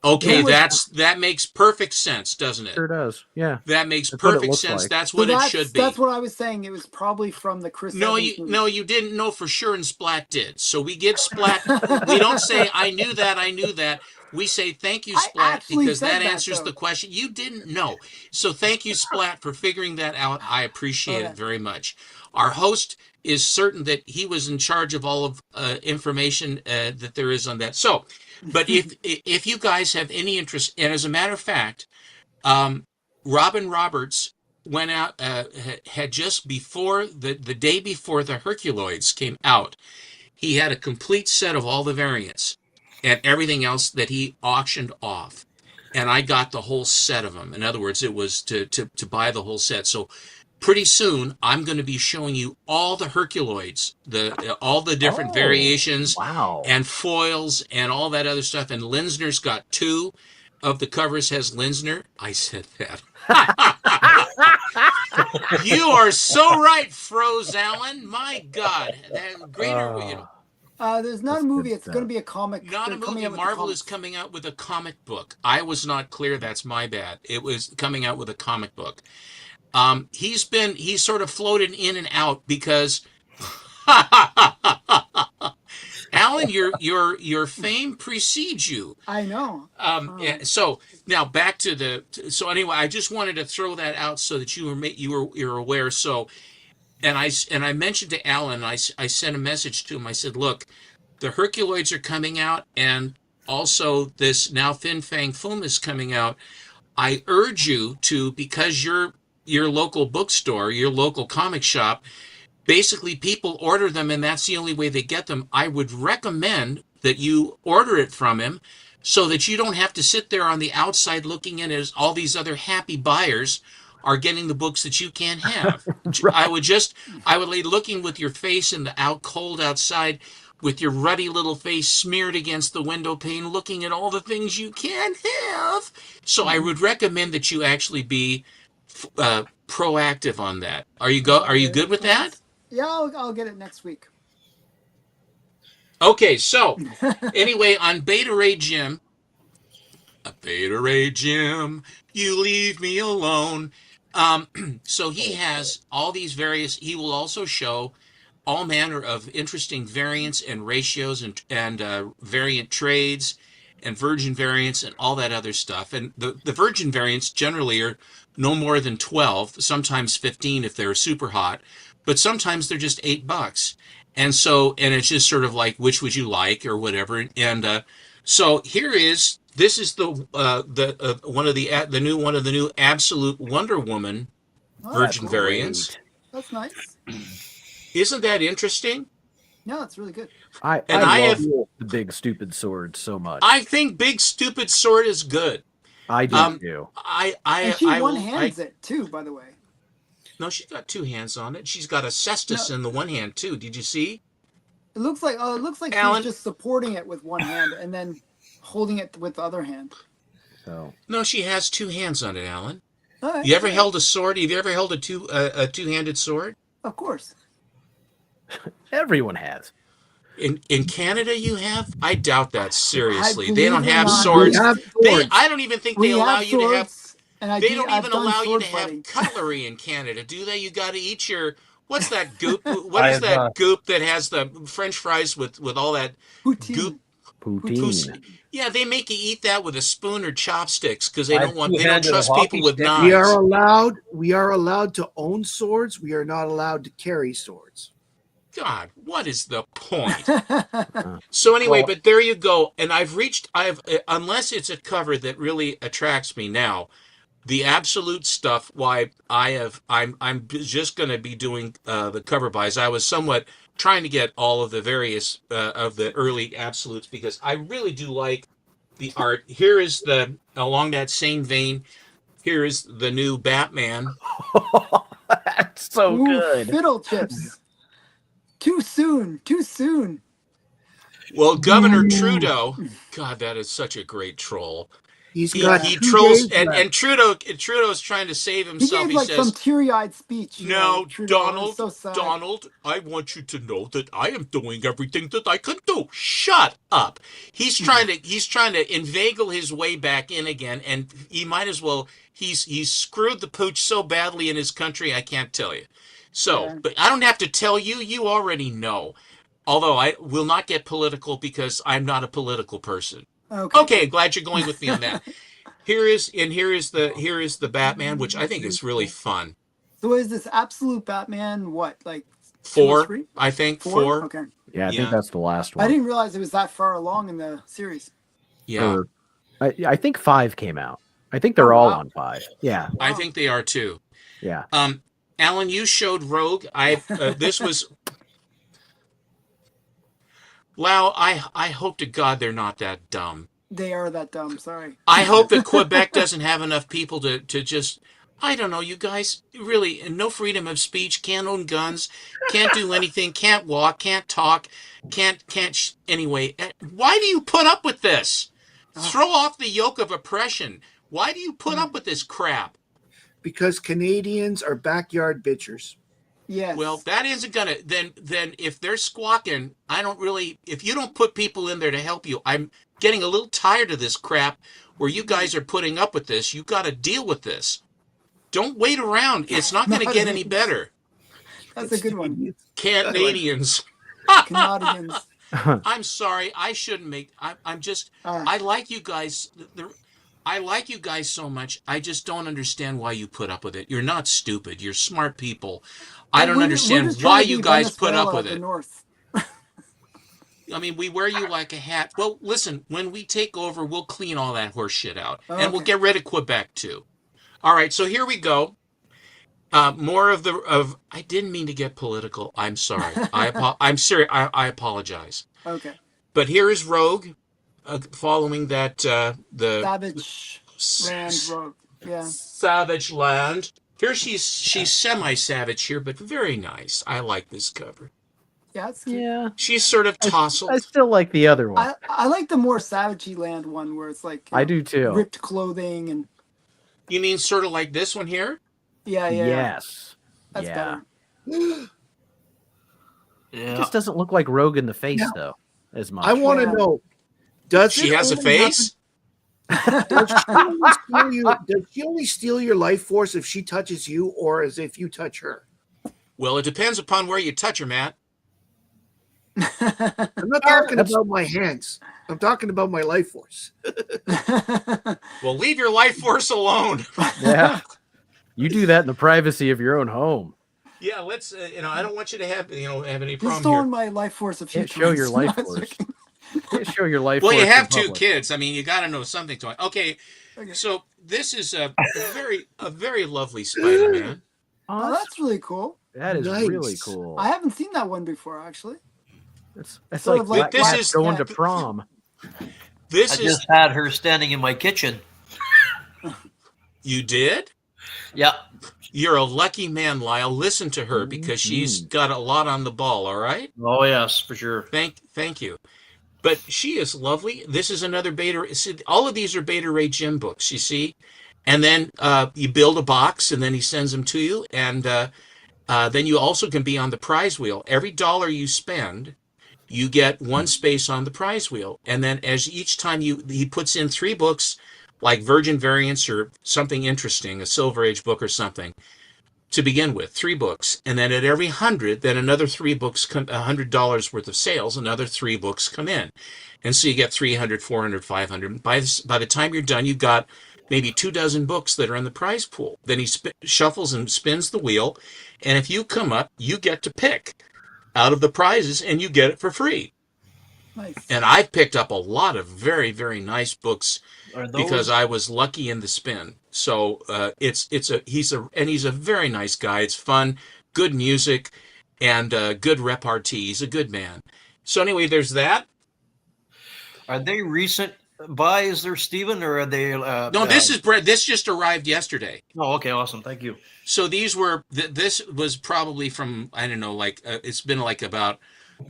Okay, that makes perfect sense, doesn't it? Sure does. Yeah. That makes That's what it perfect looks sense. like. That's what it should be. That's what I was saying. It was probably from the Chris Evans movie. You didn't know for sure, and Splat did. So we give Splat. We don't say I knew that. We say thank you, Splat, because that answers the question. You didn't know. So thank you, Splat, for figuring that out. I appreciate it very much. Our host is certain that he was in charge of all of information that there is on that. So, but if you guys have any interest, and as a matter of fact, Robin Roberts went out, had just before the day before the Herculoids came out, he had a complete set of all the variants and everything else that he auctioned off. And I got the whole set of them. In other words, it was to buy the whole set. So pretty soon, I'm going to be showing you all the Herculoids, all the different variations, and foils and all that other stuff. And Linsner's got 2 of the covers has Linsner. I said that. You are so right, Froze Allen. My God, there's not a movie. It's going to be a comic. Not a movie. Marvel is coming out with a comic book. I was not clear. That's my bad. It was coming out with a comic book. He's sort of floated in and out because Alan, your fame precedes you. I know. So now back to so anyway, I just wanted to throw that out so that you're aware. So, and I mentioned to Alan, I sent a message to him. I said, look, the Herculoids are coming out, and also this now Fin Fang Foom is coming out. I urge you to, because your local bookstore, your local comic shop, basically people order them and that's the only way they get them. I would recommend that you order it from him so that you don't have to sit there on the outside looking in as all these other happy buyers are getting the books that you can't have. Right. I would lay looking with your face in the cold outside with your ruddy little face smeared against the window pane, looking at all the things you can't have. So I would recommend that you actually be proactive on that. Are you good with that? Yeah, I'll get it next week. Okay, so anyway, on Beta Ray Jim, you leave me alone. So he has all these various. He will also show all manner of interesting variants and ratios and variant trades and virgin variants and all that other stuff. And the virgin variants generally are no more than 12, sometimes 15 if they're super hot, but sometimes they're just $8. And it's just sort of like, which would you like or whatever. And so this is the one of the new Absolute Wonder Woman Oh, virgin cool. variants. That's nice. Isn't that interesting? No, it's really good. I love the big stupid sword so much. I think Big Stupid Sword is good. I do too. And she one-hands it too, by the way. No, she's got two hands on it. She's got a cestus in the one hand too. Did you see? It looks like Alan? she's just supporting it with one hand and then holding it with the other hand. So No, she has two hands on it, Alan. All right. You ever held a sword? Have you ever held a two-handed sword? Of course. everyone has. In Canada, you have? I doubt that seriously. I They don't believe it have or not, swords. We have swords. I don't even think We they allow have you to have. swords, and They don't I've even done allow you sword to have fighting. cutlery in Canada, do they? You got to eat your. What's that goop? What is that goop that has the French fries with all that Poutine. goop? Poutine. Yeah, they make you eat that with a spoon or chopsticks because I they have don't two-handed trust hockey people with stick. knives. We are allowed to own swords. We are not allowed to carry swords. God, what is the point? So anyway, Well- but there you go. And unless it's a cover that really attracts me now, the absolute stuff. I'm just going to be doing the cover buys. I was somewhat trying to get all of the various of the early absolutes because I really do like the art. Here is along that same vein. Here is the new Batman. That's so Ooh, good. Fiddle chips. Too soon. Too soon. Well, Governor Trudeau, God, that is such a great troll. He He trolls, and Trudeau's trying to save He himself. gave He like says, some teary-eyed speech. "No, Trudeau. It was Donald, so sad. Donald, I want you to know that I am doing everything that I can do. Shut up." He's trying to inveigle his way back in again, and he might as well. He's screwed the pooch so badly in his country, I can't tell you. So, Yeah. but I don't have to tell you. You already know. Although I will not get political because I'm not a political person. Okay, glad you're going with me on that. Here is the Batman, which I think is really fun. So is this absolute Batman what, like 4, 2 or 3? I think 4. Okay. Yeah, I think that's the last one. I didn't realize it was that far along in the series. Yeah, I think 5 came out. I think they're all on 5. Yeah. I think they are too. Yeah. Alan, you showed Rogue. This was. Lyle, I hope to God they're not that dumb. They are that dumb. Sorry. I hope that Quebec doesn't have enough people to just. I don't know, you guys. Really, no freedom of speech. Can't own guns. Can't do anything. Can't walk. Can't talk. Can't. Anyway, why do you put up with this? Throw off the yoke of oppression. Why do you put up with this crap? Because Canadians are backyard bitchers. Yes. Well, that isn't gonna. Then if they're squawking, I don't really. If you don't put people in there to help you, I'm getting a little tired of this crap. Where you guys are putting up with this, you got to deal with this. Don't wait around. It's not going to get any better. That's a good one. Canadians. Canadians. I'm sorry. I shouldn't make. I'm just. I like you guys. I like you guys so much. I just don't understand why you put up with it. You're not stupid. You're smart people. I don't understand why you guys put up with it. North. I mean, we wear you like a hat. Well, listen, when we take over, we'll clean all that horse shit out. Okay. And we'll get rid of Quebec, too. All right, so here we go. More of I didn't mean to get political. I'm sorry. I'm serious. I apologize. Okay. But here is Rogue, following that the Savage Land Rogue. Yeah. Savage Land. Here she's semi-savage here, but very nice. I like this cover. Yeah, it's cute. Yeah. She's sort of tousled. I still like the other one. I like the more Savagey Land one where it's like I do too. ripped clothing and You mean sort of like this one here? yeah. Yes. That's better. It Yeah. just doesn't look like Rogue in the face though, as much. I want to know, does She it has a only face? Does she only steal your life force if she touches you, or as if you touch her? Well, it depends upon where you touch her, Matt. I'm not talking about my hands. I'm talking about my life force. Well, leave your life force alone. Yeah. You do that in the privacy of your own home. Yeah, let's. I don't want you to have have any He's problem stolen here. my life force a few Can't times. show your life No, I was force. joking. Can't show your life Well, force. you have in 2 public. kids. I mean, you got to know something to it. Okay, Okay. so this is a very lovely Spider-Man. Oh, that's really cool. That is Nice. really cool. I haven't seen that one before, actually. It's Sort like of like Black Cat's this is- going to prom. This I is just had her standing in my kitchen. you did. Yeah. You're a lucky man, Lyle. Listen to her because she's got a lot on the ball. All right. Oh yes, for sure. Thank you. But she is lovely. This is another Beta. See, all of these are Beta Ray Jim books, you see. And then you build a box, and then he sends them to you. And then you also can be on the prize wheel. Every dollar you spend, you get 1 space on the prize wheel. And then as each time he puts in 3 books, like Virgin Variants or something interesting, a Silver Age book or something, to begin with, 3 books. And then at every 100, then another 3 books come, $100 worth of sales, another 3 books come in. And so you get 300, 400, 500. By the time you're done, you've got maybe 24 books that are in the prize pool. Then he shuffles and spins the wheel. And if you come up, you get to pick out of the prizes and you get it for free. Nice. And I've picked up a lot of very, very nice books Are those because I was lucky in the spin. So he's a very nice guy. It's fun, good music, and good repartee. He's a good man. So anyway, there's that. are they recent buys there, Stephen, or are they No, this just arrived yesterday. Oh, okay, awesome. Thank you. So these were this was probably from, I don't know, like it's been like about,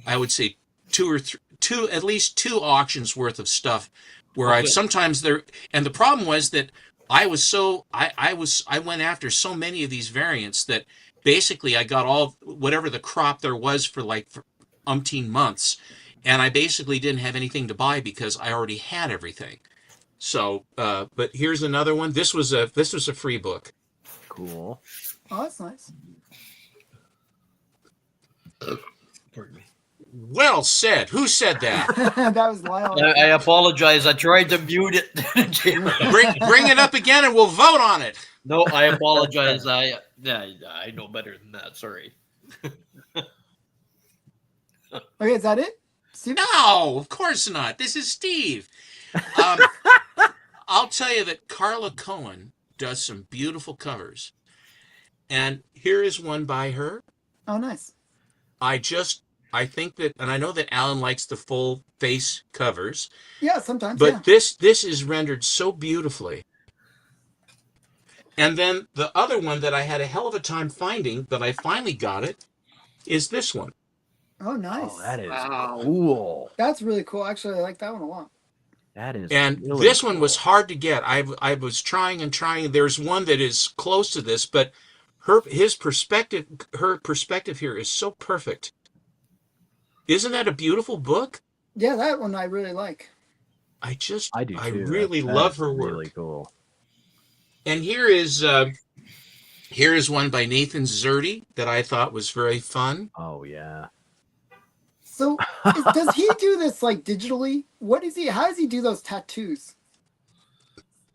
I would say at least 2 auctions worth of stuff where Okay. I've sometimes there. And the problem was that I went after so many of these variants that basically I got all whatever the crop there was for umpteen months, and I basically didn't have anything to buy because I already had everything. So, but here's another one. This was a free book. Cool. Oh, that's nice. Pardon me. Well said. Who said that? That was Lyle. I apologize. I tried to mute it. Bring it up again, and we'll vote on it. No, I apologize. I know better than that. Sorry. Okay, is that it? Steve? No, of course not. This is Steve. I'll tell you that Carla Cohen does some beautiful covers. And here is one by her. Oh, nice. I think that, and I know that Alan likes the full face covers, Yeah, sometimes. but Yeah. this is rendered so beautifully. And then the other one that I had a hell of a time finding, but I finally got it, is this one. Oh, nice. Oh, that is Wow. cool. That's really cool. Actually, I like that one a lot. That is. And really this one was cool. hard to get. I was trying and trying. There's one that is close to this, but her perspective here is so perfect. Isn't that a beautiful book? Yeah, that one I really like. I do too. I That- really that love is her work. Really cool. And here is one by Nathan Zerdy that I thought was very fun. Oh yeah. So, does he do this like digitally? What is he? How does he do those tattoos?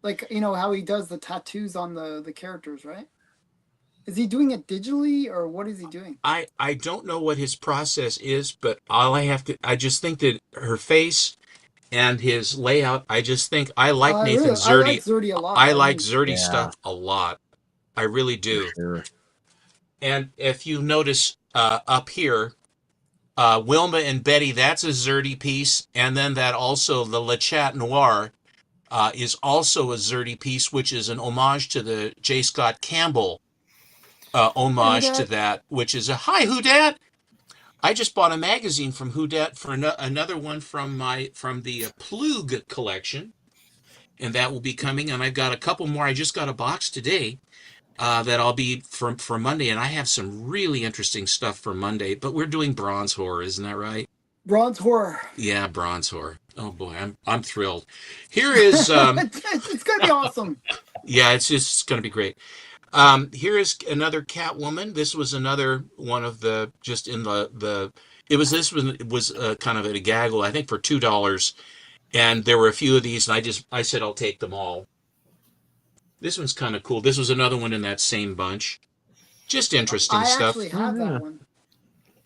Like, how he does the tattoos on the characters, right? Is he doing it digitally, or what is he doing? I don't know what his process is, but I just think that her face and his layout, I just think I like Nathan I Zerdy. like Zerdy a lot. I like mean, Zerdy Yeah. stuff a lot. I really do. Sure. And if you notice up here, Wilma and Betty, that's a Zerdy piece. And then that also, the Le Chat Noir is also a Zerdy piece, which is an homage to the J. Scott Campbell homage Who to Dat? that, which is hi, Who Dat? I just bought a magazine from Who Dat for another one from the Plug collection. And that will be coming. And I've got a couple more. I just got a box today. That I'll be for Monday, and I have some really interesting stuff for Monday. But we're doing bronze horror, isn't that right? Bronze horror. Yeah, bronze horror. Oh boy, I'm thrilled. Here is It's gonna be awesome. yeah, it's going to be great. Here is another Catwoman. This was another one of the just in the This one was kind of at a gaggle, I think for $2, and there were a few of these, and I said I'll take them all. This one's kind of cool. This was another one in that same bunch. Just interesting stuff. I actually have Yeah. that one.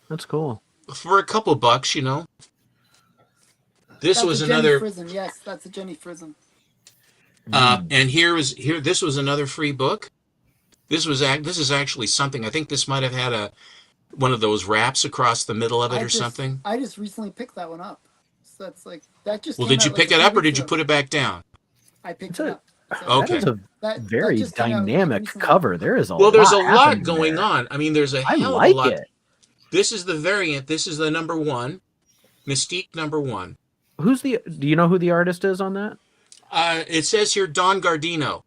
That's cool. For a couple bucks, you know. This That's was a Jenny another. Frizen. Yes, that's a Jenny Frizen. And this was another free book. This is actually something. I think this might have had one of those wraps across the middle of it or something. I just recently picked that one up. So that's like that just. Well, came did you out, pick like, it a up few or did weeks you ago. put it back down? I picked That's it up. So Okay. That is a that very just came out dynamic recently. cover. There is a Well, lot there's a lot happening going there. on. I mean, there's a I hell like of a lot. it. This is the variant. This is the number 1, Mystique number 1. Do you know who the artist is on that? It says here Don Gardino.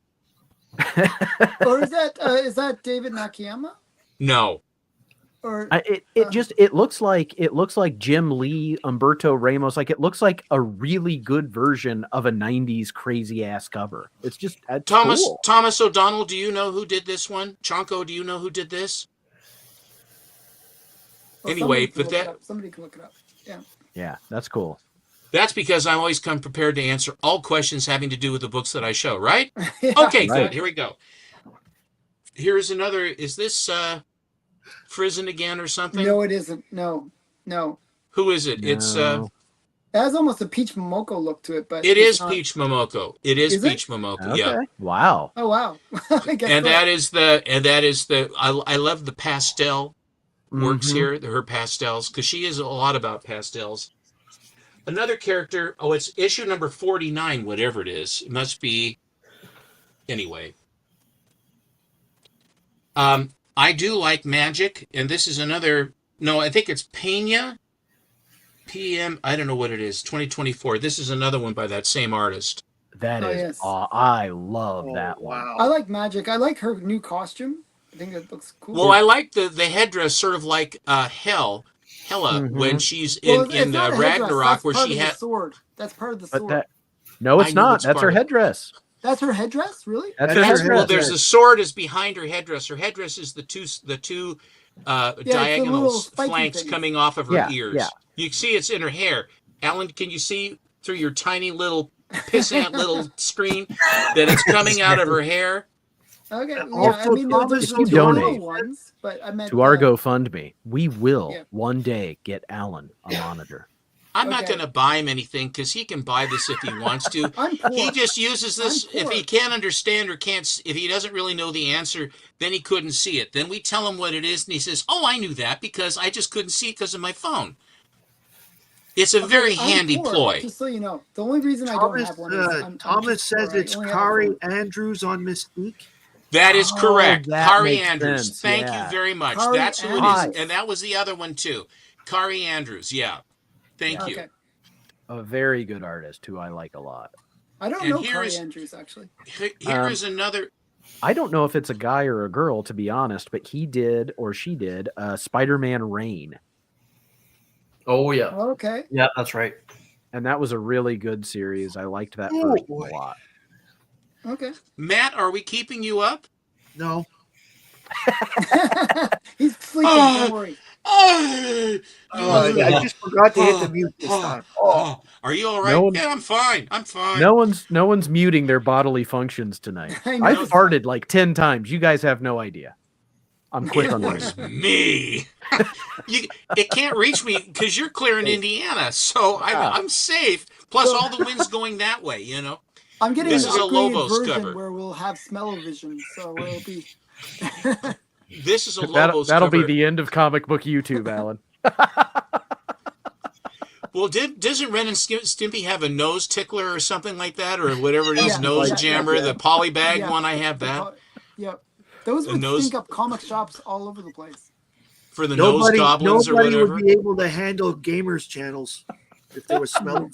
Or is that David Nakayama? No. Or It looks like Jim Lee, Umberto Ramos. Like, it looks like a really good version of a '90s crazy ass cover. It's just cool. Thomas O'Donnell. Do you know who did this one? Chonko, do you know who did this? well, Anyway, somebody can look it up. Yeah. Yeah, that's cool. That's because I always come prepared to answer all questions having to do with the books that I show, right? Yeah. Okay, Right. good. Here we go. Here's another. Is this Frizen again or something? No, it isn't. No. Who is it? It's No. It has almost a Peach Momoko look to it, but it it's is not. Peach Momoko. It is Is it? Peach Momoko. Okay. Yeah. Wow. Oh wow. I guess And so. that is the I love the pastel works Mhm. here, her pastels, because she is a lot about pastels. Another character, it's issue number 49, whatever it is. It must be anyway. I do like Magic, and this is another I think it's Pena PM, I don't know what it is, 2024. This is another one by that same artist. That Oh, is. yes. I love that one. I like Magic. I like her new costume. I think it looks cool. Well, I like the headdress, sort of like Hela, Mhm. when she's Well, in it's not a headdress. Ragnarok, That's where part she of the had. sword. That's part of the But sword. no, I it's know not. it's That's her part of it. headdress. That's her headdress, really? That's That's her her headdress. Well, there's the sword is behind her headdress. Her headdress is the two the diagonal little spiky flanks things. coming off of her Yeah, ears. yeah. You can see it's in her hair. Alan, can you see through your tiny little pissant little screen that it's coming out of her hair? Okay. Yeah, Also, I mean, Thomas, there's if you those little donate ones, but I meant To our GoFundMe, we will Yeah. one day get Alan a monitor. I'm not Okay. going to buy him anything because he can buy this if he wants to. I'm poor. He just uses this. I'm If poor. he can't understand or if he doesn't really know the answer, then he couldn't see it. Then we tell him what it is, and he says, "Oh, I knew that because I just couldn't see it because of my phone." It's a very I'm handy poor, ploy. Just so you know, the only reason I don't have one is I'm Thomas just poor. says I it's only have a Kari phone. Andrews on Mystique. That is Oh, correct. that Kari makes Andrews. sense, Thank yeah. you very much. Kari That's who it Andrews. is, and that was the other one too. Kari Andrews. Yeah. Thank you. Okay. A very good artist who I like a lot. I don't And know here Kari is- Andrews actually. Here is another. I don't know if it's a guy or a girl, to be honest, but he did or she did Spider-Man Reign. Oh yeah, Okay. yeah, that's right. And that was a really good series. I liked that Oh, first boy. a lot. Okay. Matt, are we keeping you up? No. He's sleeping. Don't worry. Oh, I just forgot to hit the mute this time. Oh, are you all right? No one- Yeah, I'm fine. I'm fine. No one's muting their bodily functions tonight. I know. I farted like 10 times. You guys have no idea. I'm quick It on the was me. It can't reach me because you're clear in Indiana, so I'm safe. Plus, all the wind's going that way. You know. I'm getting This an is a upgraded Lobos version cover. where we'll have smell-o-vision, so it'll be. This is a That'll Lobos cover. be the end of comic book YouTube, Alan. Well, doesn't Ren and Stimpy have a nose tickler or something like that, or whatever it is, Yeah, nose yeah, jammer? yeah. The polybag Yeah. one, I have that Yep. Those The would nose- stink up comic shops all over the place. for the nose goblins or nobody whatever. would be able to handle gamers channels if there was smell.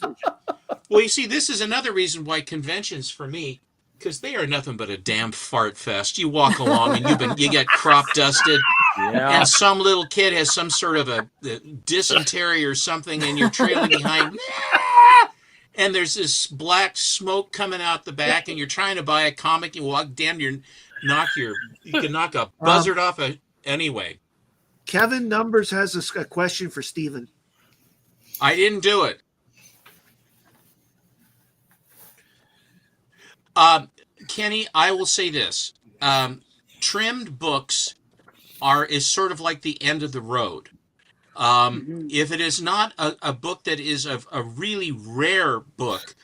Well, you see, this is another reason why conventions for me, because they are nothing but a damn fart fest. You walk along and you get crop dusted, Yeah. and some little kid has some sort of a dysentery or something, and you're trailing behind. And there's this black smoke coming out the back, and you're trying to buy a comic. You walk, damn, you can knock a buzzard off a anyway. Kevin Numbers has a question for Steven. I didn't do it. Kenny, I will say this. Trimmed books is sort of like the end of the road. If it is not a book that is a really rare book,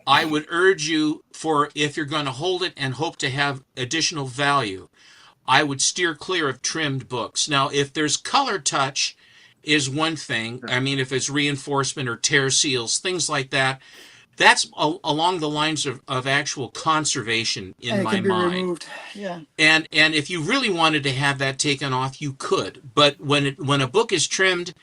I would urge you if you're going to hold it and hope to have additional value, I would steer clear of trimmed books. Now, if there's color touch is one thing. I mean, if it's reinforcement or tear seals, things like that, that's along the lines of actual conservation in my mind. Removed. Yeah. And if you really wanted to have that taken off, you could. But when a book is trimmed,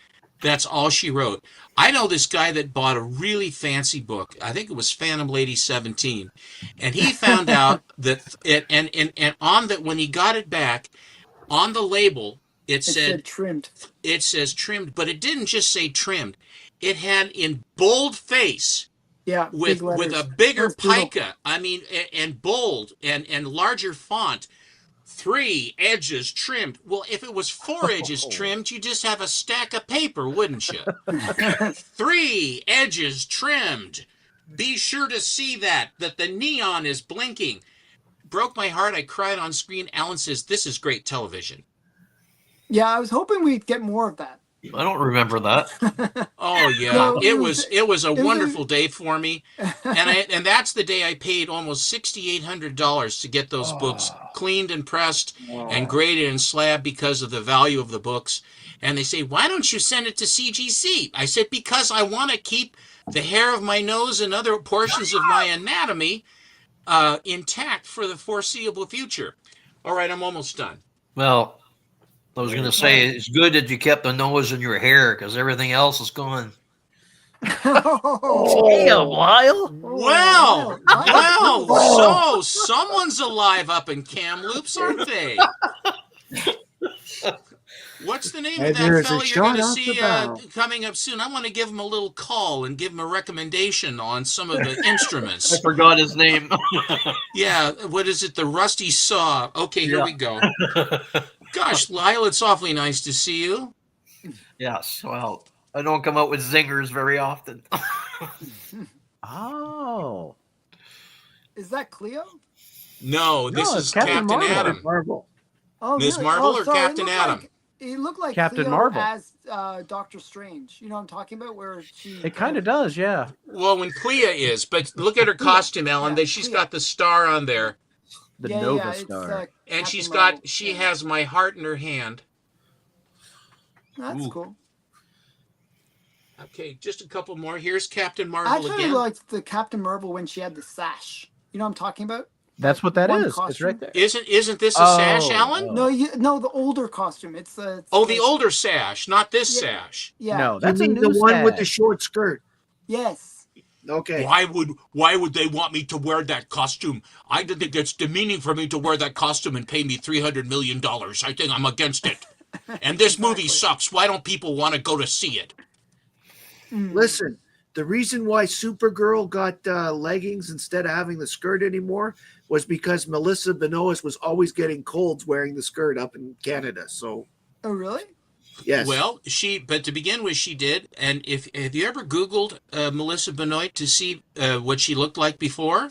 that's all she wrote. I know this guy that bought a really fancy book. I think it was Phantom Lady 17, and he found out that when he got it back, on the label it said trimmed. It says trimmed, but it didn't just say trimmed. It had in bold face. Yeah, with a bigger pica, I mean, and bold and larger font, 3 edges trimmed. Well, if it was 4 edges trimmed, you just have a stack of paper, wouldn't you? 3 edges trimmed. Be sure to see that the neon is blinking. Broke my heart. I cried on screen. Alan says, "This is great television." Yeah, I was hoping we'd get more of that. I don't remember that. Oh yeah, no, it was a wonderful day for me, and that's the day I paid almost $6,800 to get those books cleaned and pressed and graded and slabbed because of the value of the books. And they say, "Why don't you send it to CGC?" I said, "Because I want to keep the hair of my nose and other portions of my anatomy intact for the foreseeable future." All right, I'm almost done. Well, I was going to say, it's good that you kept the nose in your hair because everything else is gone. Damn, Lyle. Well, so someone's alive up in Kamloops, aren't they? What's the name of that fella you're going to see coming up soon? I want to give him a little call and give him a recommendation on some of the instruments. I forgot his name. Yeah, what is it? The Rusty Saw. Okay, here we go. Gosh, Lyle, it's awfully nice to see you. Yes, well, I don't come out with zingers very often. Oh. Is that Cleo? No, this is Captain Adam. Marvel. Oh, Ms. really? Marvel or Captain Adam? It looked like Captain Cleo Marvel as Doctor Strange. You know what I'm talking about? Where she. It kind of does, yeah. Well, when Clea is, but look at her costume, Ellen. Yeah, she's got the star on there. The Nova Star. And Captain she has my heart in her hand. That's cool. Okay, just a couple more. Here's Captain Marvel I actually again. liked the Captain Marvel when she had the sash. You know what I'm talking about? That's what that One is. It's costume. right there. Isn't this a sash, Alan? No, the older costume. It's the older sash, not this sash. Yeah. No, that's you mean a new the one with sash. the short skirt. Yes. Okay. Why would they want me to wear that costume? I think it's demeaning for me to wear that costume and pay me $300 million. I think I'm against it. And this movie sucks. Why don't people want to go to see it? Listen, the reason why Supergirl got leggings instead of having the skirt anymore was because Melissa Benoist was always getting colds wearing the skirt up in Canada. So. Oh, really? Yes. Well, but to begin with, she did. And have you ever Googled Melissa Benoist to see what she looked like before?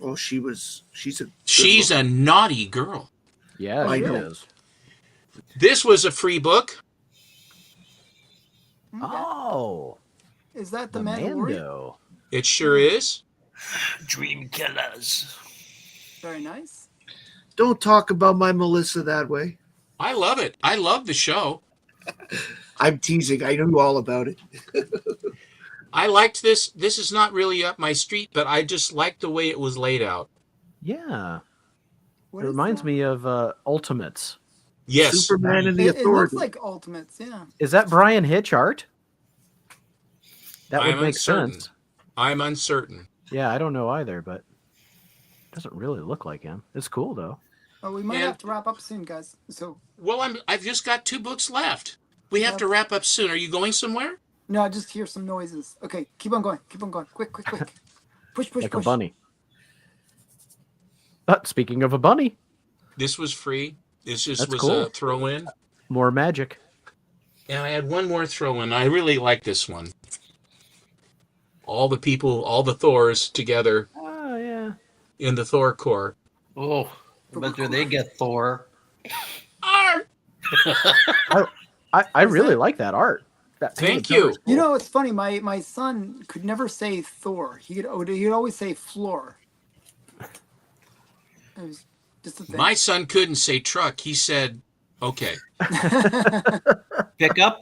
Oh, she's a naughty girl. Yeah, I she know. is. This was a free book. Okay. Oh. Is that the Mando. Mandalorian? It sure is. Dream killers. Very nice. Don't talk about my Melissa that way. I love it. I love the show. I'm teasing. I knew all about it. I liked this. This is not really up my street, but I just liked the way it was laid out. Yeah. What It is reminds that? me of Ultimates. Yes. Superman and the It looks Authority. like Ultimates, yeah. Is that Brian Hitch art? That would I'm make uncertain. sense. I'm uncertain. Yeah, I don't know either, but it doesn't really look like him. It's cool though. Oh, we might And- have to wrap up soon, guys. So Well, I've just got 2 books left. We have to wrap up soon. Are you going somewhere? no, I just hear some noises. Okay, keep on going. Keep on going. Quick. Push. Like a bunny. But speaking of a bunny, This was free. This just That's was cool. a throw in. more magic. And I had one more throw in. I really like this one. All the people, all the Thors together Oh yeah. in the Thor Corps. Oh, I bet you they get Thor. Arr! I really like that art. That painted Thank you. cover is You cool. know, it's funny. My son could never say Thor. He'd always say floor. It was just a thing. My son couldn't say truck. He said, okay. Pick up.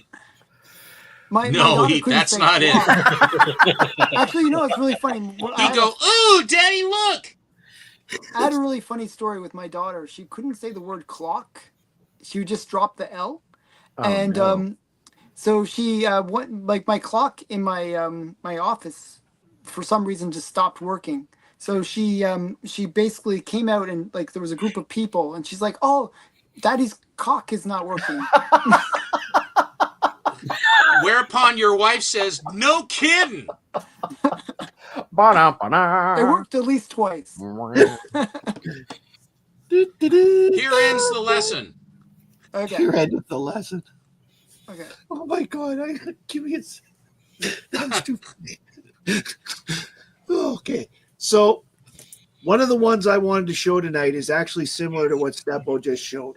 my No, daughter couldn't that's say not it. clock. Actually, you know, it's really funny. He'd go, ooh, Daddy, look. I had a really funny story with my daughter. She couldn't say the word clock. She would just drop the L. Oh, And no. so she went, like, my clock in my my office for some reason just stopped working. So she basically came out, and like there was a group of people, and she's like, "Oh, Daddy's cock is not working." Whereupon your wife says, no kidding. Ba-da-ba-da. It worked at least twice. Here ends the lesson. Okay. Here ended the lesson. Okay. Oh my God! Give me a. That's too funny. Okay, so one of the ones I wanted to show tonight is actually similar to what Steppo just showed.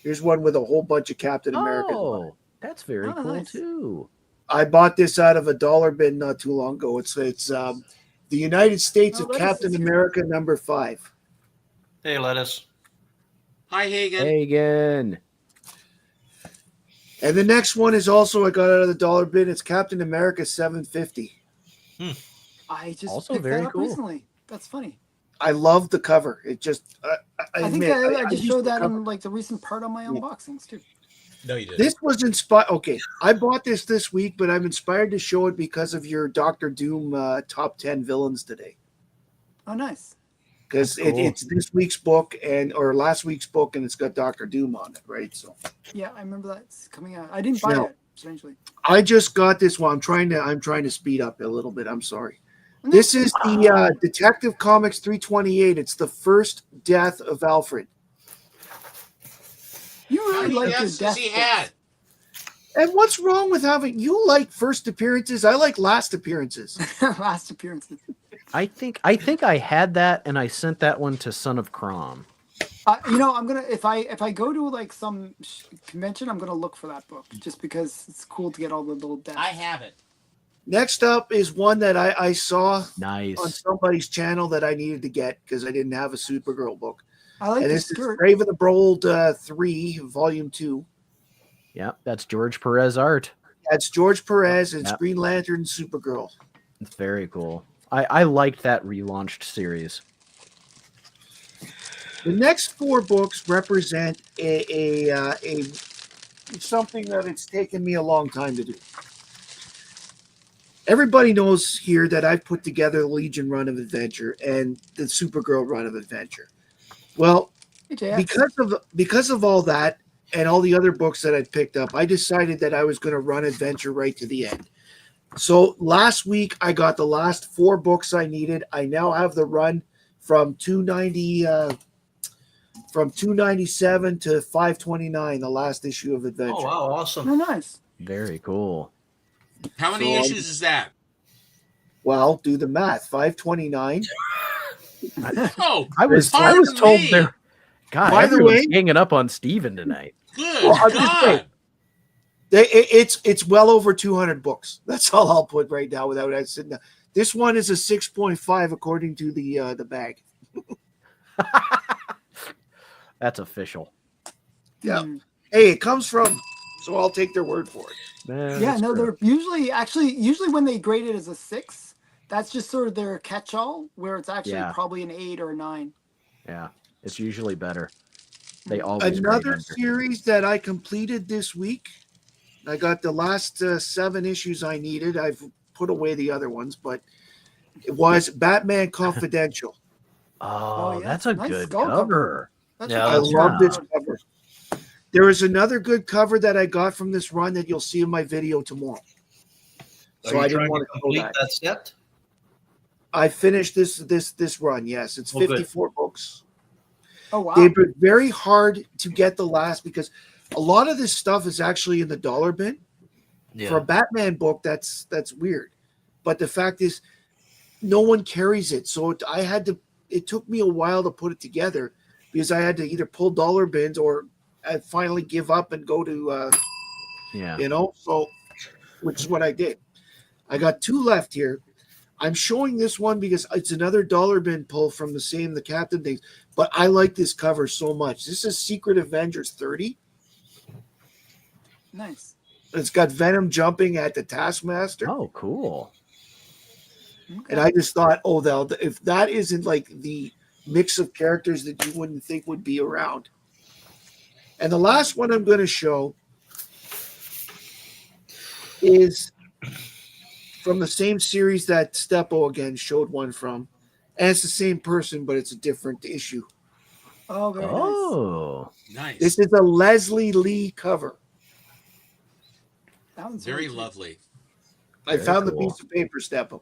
Here's one with a whole bunch of Captain Americas on it. Oh, that's very Oh, cool nice. too. I bought this out of a dollar bin not too long ago. It's the United States Oh, of lettuce Captain is here. America #5. Hey, lettuce. Hi, Hagen. Hagen. And the next one is also I got out of the dollar bin. It's Captain America 750. I just Also picked very that up cool. recently. That's funny. I love the cover. It just I think admit, I just used showed the that cover. in like the recent part on my unboxings too. No, you didn't. This was inspired. Okay, I bought this week, but I'm inspired to show it because of your Doctor Doom top 10 villains today. Oh, nice. Because That's cool. it's this week's book or last week's book, and it's got Doctor Doom on it, right? So Yeah, I remember that's coming out. I didn't buy No. it, strangely. I just got this one. I'm trying to speed up a little bit. I'm sorry. No. This is the Detective Comics 328. It's the first death of Alfred. You How really many like your deaths death has he books. had? And what's wrong with having you like first appearances? I like last appearances. Last appearances. I think I had that, and I sent that one to Son of Crom. You know, I'm gonna if I go to like some convention, I'm gonna look for that book just because it's cool to get all the little deaths. I have it. Next up is one that I saw on Nice. somebody's channel that I needed to get because I didn't have a Supergirl book. I like And the this is skirt. Brave of the Bold 3, Volume 2. Yeah, that's George Perez art. That's George Perez and Yep. Green Lantern Supergirl. It's very cool. I liked that relaunched series. The next 4 books represent a something that it's taken me a long time to do. Everybody knows here that I've put together the Legion run of adventure and the Supergirl run of adventure. Well, Hey, JX. because of all that and all the other books that I'd picked up, I decided that I was going to run adventure right to the end. So last week I got the last 4 books I needed. I now have the run from 297 to 529, the last issue of Adventure. Oh wow, awesome. Oh, nice. Very cool. How many So, issues is that? Well, do the math. 529. Oh, I was pardon told me. there. God, By the everyone's way- hanging up on Steven tonight. Good Well, I'm just saying. God. It's well over 200 books. That's all I'll put right now without that sitting down. This one is a 6.5 according to the bag. That's official. Yeah. Hmm. Hey, it comes from, so I'll take their word for it. Man, Yeah, that's no, great. they're usually when they grade it as a 6, that's just sort of their catch-all, where it's actually Yeah. probably an 8 or a 9. Yeah, it's usually better. They always Another grade under. series that I completed this week. I got the last 7 issues I needed. I've put away the other ones, but it was Batman Confidential. Oh, yeah, that's a nice good skull cover. cover. That's Yeah, what I that's love good. this cover. There is another good cover that I got from this run that you'll see in my video tomorrow. So Are I you didn't trying want to to go complete back. that set? I finished this run. Yes, it's Oh, good. 54 books. Oh wow. They've been very hard to get the last because a lot of this stuff is actually in the dollar bin. Yeah. For a Batman book, that's weird. But the fact is, no one carries it. So it took me a while to put it together because I had to either pull dollar bins or I'd finally give up and go to, so which is what I did. I got 2 left here. I'm showing this one because it's another dollar bin pull from the Captain things, but I like this cover so much. This is Secret Avengers 30. Nice. It's got Venom jumping at the Taskmaster. Oh, cool. Okay. And I just thought, if that isn't like the mix of characters that you wouldn't think would be around. And the last one I'm going to show is from the same series that Steppo again showed one from. And it's the same person, but it's a different issue. Oh, very nice. Oh, Nice. This is a Leslie Lee cover. That one's Very really cute. lovely. I Very found the cool. piece of paper, Steppo.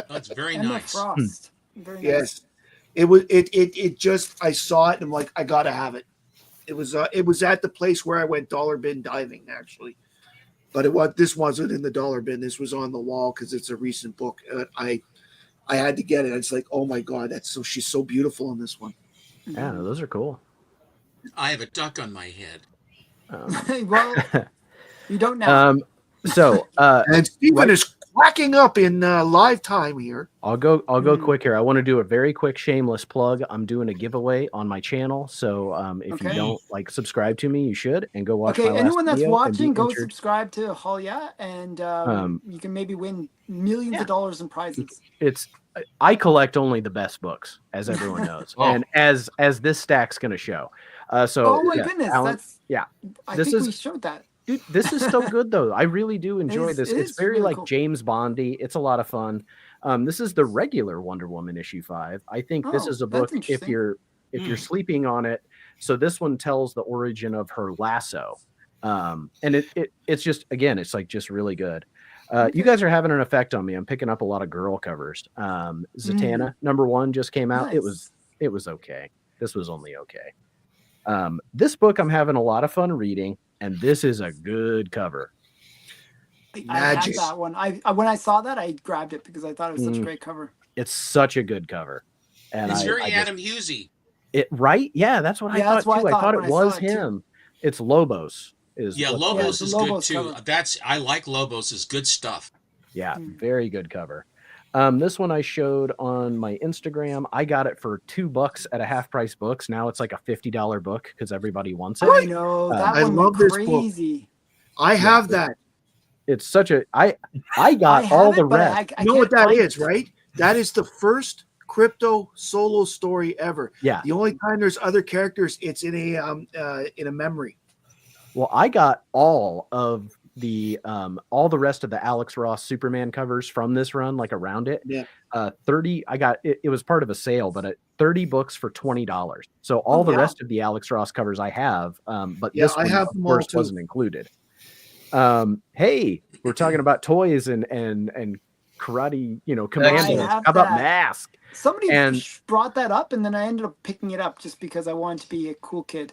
That's very Emma nice. Frost. Very nice. Yes. It just, I saw it and I'm like, I got to have it. It was at the place where I went dollar bin diving, actually. But this wasn't in the dollar bin. This was on the wall because it's a recent book. I had to get it. It's like, oh my God, she's so beautiful in this one. yeah, no, those are cool. I have a duck on my head. Well, you don't now. So And Stephen is quacking up in live time here. I'll go quick here. I want to do a very quick shameless plug. I'm doing a giveaway on my channel, so if you don't subscribe to me, you should, and go watch. Okay, my anyone last that's video watching, and be go entered. subscribe to Halia, and you can maybe win millions of dollars in prizes. I collect only the best books, as everyone knows, and as this stack's going to show. Oh my goodness, Alan, I this think is we showed that. Dude, this is so good though. I really do enjoy this. It's very really like cool. James Bondy. It's a lot of fun. This is the regular Wonder Woman issue 5. I think this is a book if you're sleeping on it. So this one tells the origin of her lasso. And it's just, again, it's like just really good. You guys are having an effect on me. I'm picking up a lot of girl covers. Zatanna #1 just came out. Nice. It was okay. This was only okay. This book I'm having a lot of fun reading. And this is a good cover. I had that one. When I saw that, I grabbed it because I thought it was such a great cover. It's such a good cover. And it's very Adam Hughesy. Right? Yeah, that's what I thought too. I thought it was him. It's Lobos. Lobos is good too. Cover. I like Lobos. Is good stuff. Yeah, very good cover. This one I showed on my Instagram. I got it for $2 at a half price books. Now it's like a $50 book because everybody wants it. I know that one love went this crazy. book. I have that. It's such a I got all the rest. You know what that is, right? That is the first crypto solo story ever. Yeah. The only time there's other characters, it's in a memory. Well, I got all the rest of the Alex Ross Superman covers from this run, like around it. Yeah. 30. I got it. It was part of a sale, but at 30 books for $20. So all the rest of the Alex Ross covers I have, but this one, of course, wasn't included. Hey, we're talking about toys and karate, commandos. How about Mask? Somebody brought that up, and then I ended up picking it up just because I wanted to be a cool kid.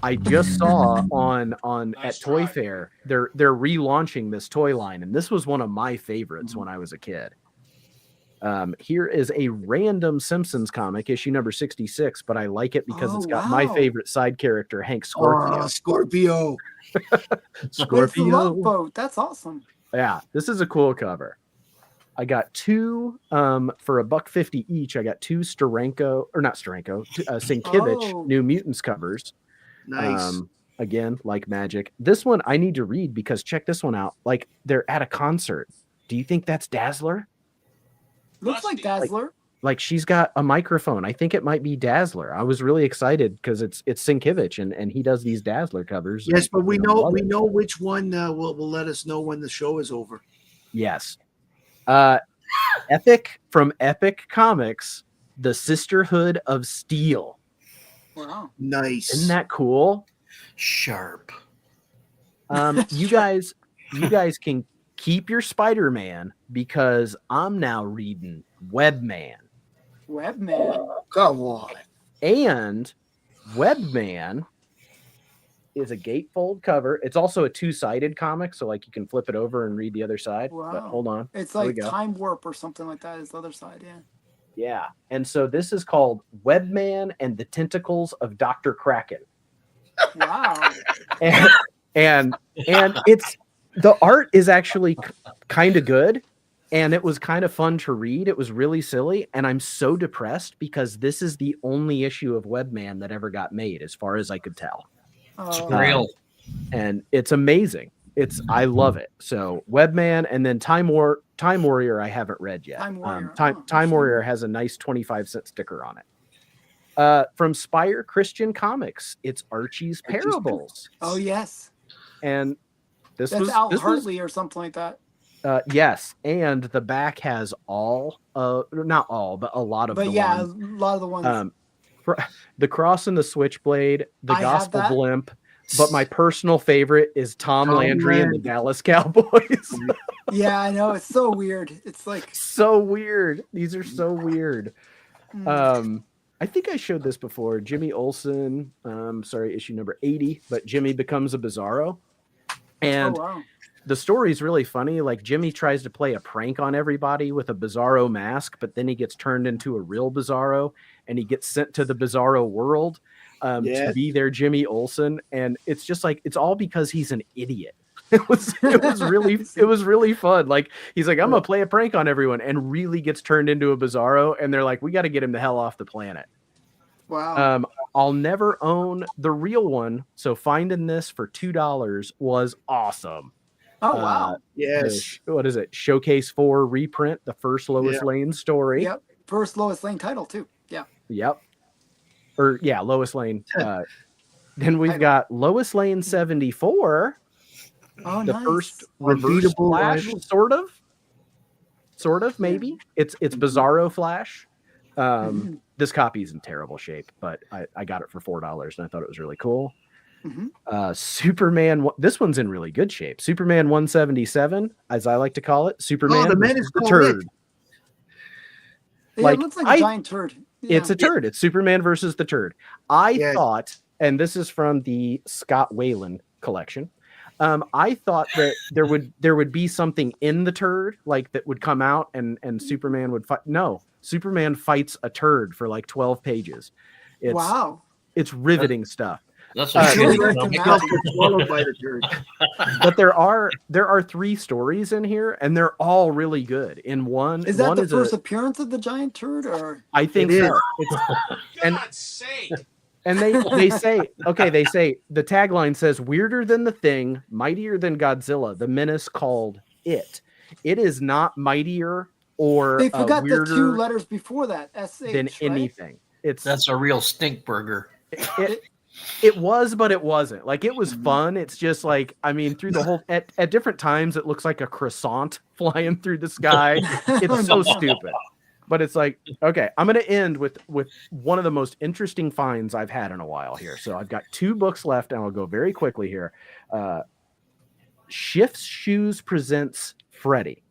I just saw on at Toy Fair they're relaunching this toy line, and this was one of my favorites when I was a kid. Here is a random Simpsons comic, issue number 66, but I like it because it's got my favorite side character, Hank Scorpio. Scorpio. Scorpio. Love Boat. That's awesome. Yeah, this is a cool cover. I got 2 for $1.50 each. I got 2 Sienkiewicz New Mutants covers. Nice. Again, like magic. This one I need to read because check this one out. Like they're at a concert. Do you think that's Dazzler? Looks like Dazzler. Like she's got a microphone. I think it might be Dazzler. I was really excited because it's Sienkiewicz and he does these Dazzler covers. Yes, but we know which one will let us know when the show is over. Yes. Epic from Epic Comics, The Sisterhood of Steel. Wow. Nice. Isn't that cool? Sharp. You guys can keep your Spider-Man because I'm now reading Webman. Webman. Come on. And Webman is a gatefold cover. It's also a two-sided comic, so like you can flip it over and read the other side. Wow. But hold on. It's There we like go. Time Warp or something like that is the other side, yeah. Yeah. And so this is called Webman and the Tentacles of Dr. Kraken. Wow. And it's the art is actually kind of good, and it was kind of fun to read. It was really silly, and I'm so depressed because this is the only issue of Webman that ever got made, as far as I could tell. It's real. And it's amazing. I love it. So Webman, and then Time Warrior I haven't read yet. Time Warrior. Time Warrior has a nice 25-cent sticker on it. From Spire Christian Comics, it's Archie's Parables. Oh yes. And That's Al Hartley or something like that. Yes, and the back has not all, but a lot of But the yeah, ones. a lot of the ones. The Cross and the Switchblade, the I have Gospel that. Blimp, but my personal favorite is Tom Landry and the Dallas Cowboys. Yeah, I know. It's so weird. It's like So weird. These are so weird. I think I showed this before. Jimmy Olsen, issue number 80, but Jimmy becomes a Bizarro. And oh wow. the story's really funny. Like Jimmy tries to play a prank on everybody with a Bizarro mask, but then he gets turned into a real Bizarro and he gets sent to the Bizarro world to be their Jimmy Olsen. And it's just like, it's all because he's an idiot. It was really fun. Like he's like, I'm gonna play a prank on everyone, and really gets turned into a Bizarro, and they're like, we got to get him the hell off the planet. Wow. I'll never own the real one, so finding this for $2 was awesome. Oh wow. Yes. What is it? Showcase 4 reprint, the first Lois Lane story. Yep. First Lois Lane title too. Yeah. Yep. Lois Lane. Then we've got Lois Lane 74. Oh, The nice. first reverse Flash, rival. sort of, maybe. It's Bizarro Flash. This copy's in terrible shape, but I got it for $4 and I thought it was really cool. Superman, this one's in really good shape. Superman 177, as I like to call it. Superman the man versus is the called turd. Yeah, it looks like a giant turd. Yeah. It's a turd. It's Superman versus the turd. I thought, and this is from the Scott Whalen collection. I thought that there would be something in the turd, like that would come out and Superman would fight. No, Superman fights a turd for like 12 pages. It's riveting stuff. That's Swallowed by the turd. But there are 3 stories in here, and they're all really good. In one, is that one the first appearance of the giant turd, or I think it so. is. God's sake. And they say the tagline says, weirder than the Thing, mightier than Godzilla, the menace called It. It is not mightier or they forgot the 2 weirder letters before that, SH, than right? anything. That's a real stink burger. It was, but it wasn't. Like, it was fun. It's just like, I mean, through the whole at different times it looks like a croissant flying through the sky. It's so stupid. But it's like, okay, I'm going to end with one of the most interesting finds I've had in a while here. So I've got 2 books left, and I'll go very quickly here. Shift's Shoes presents Freddy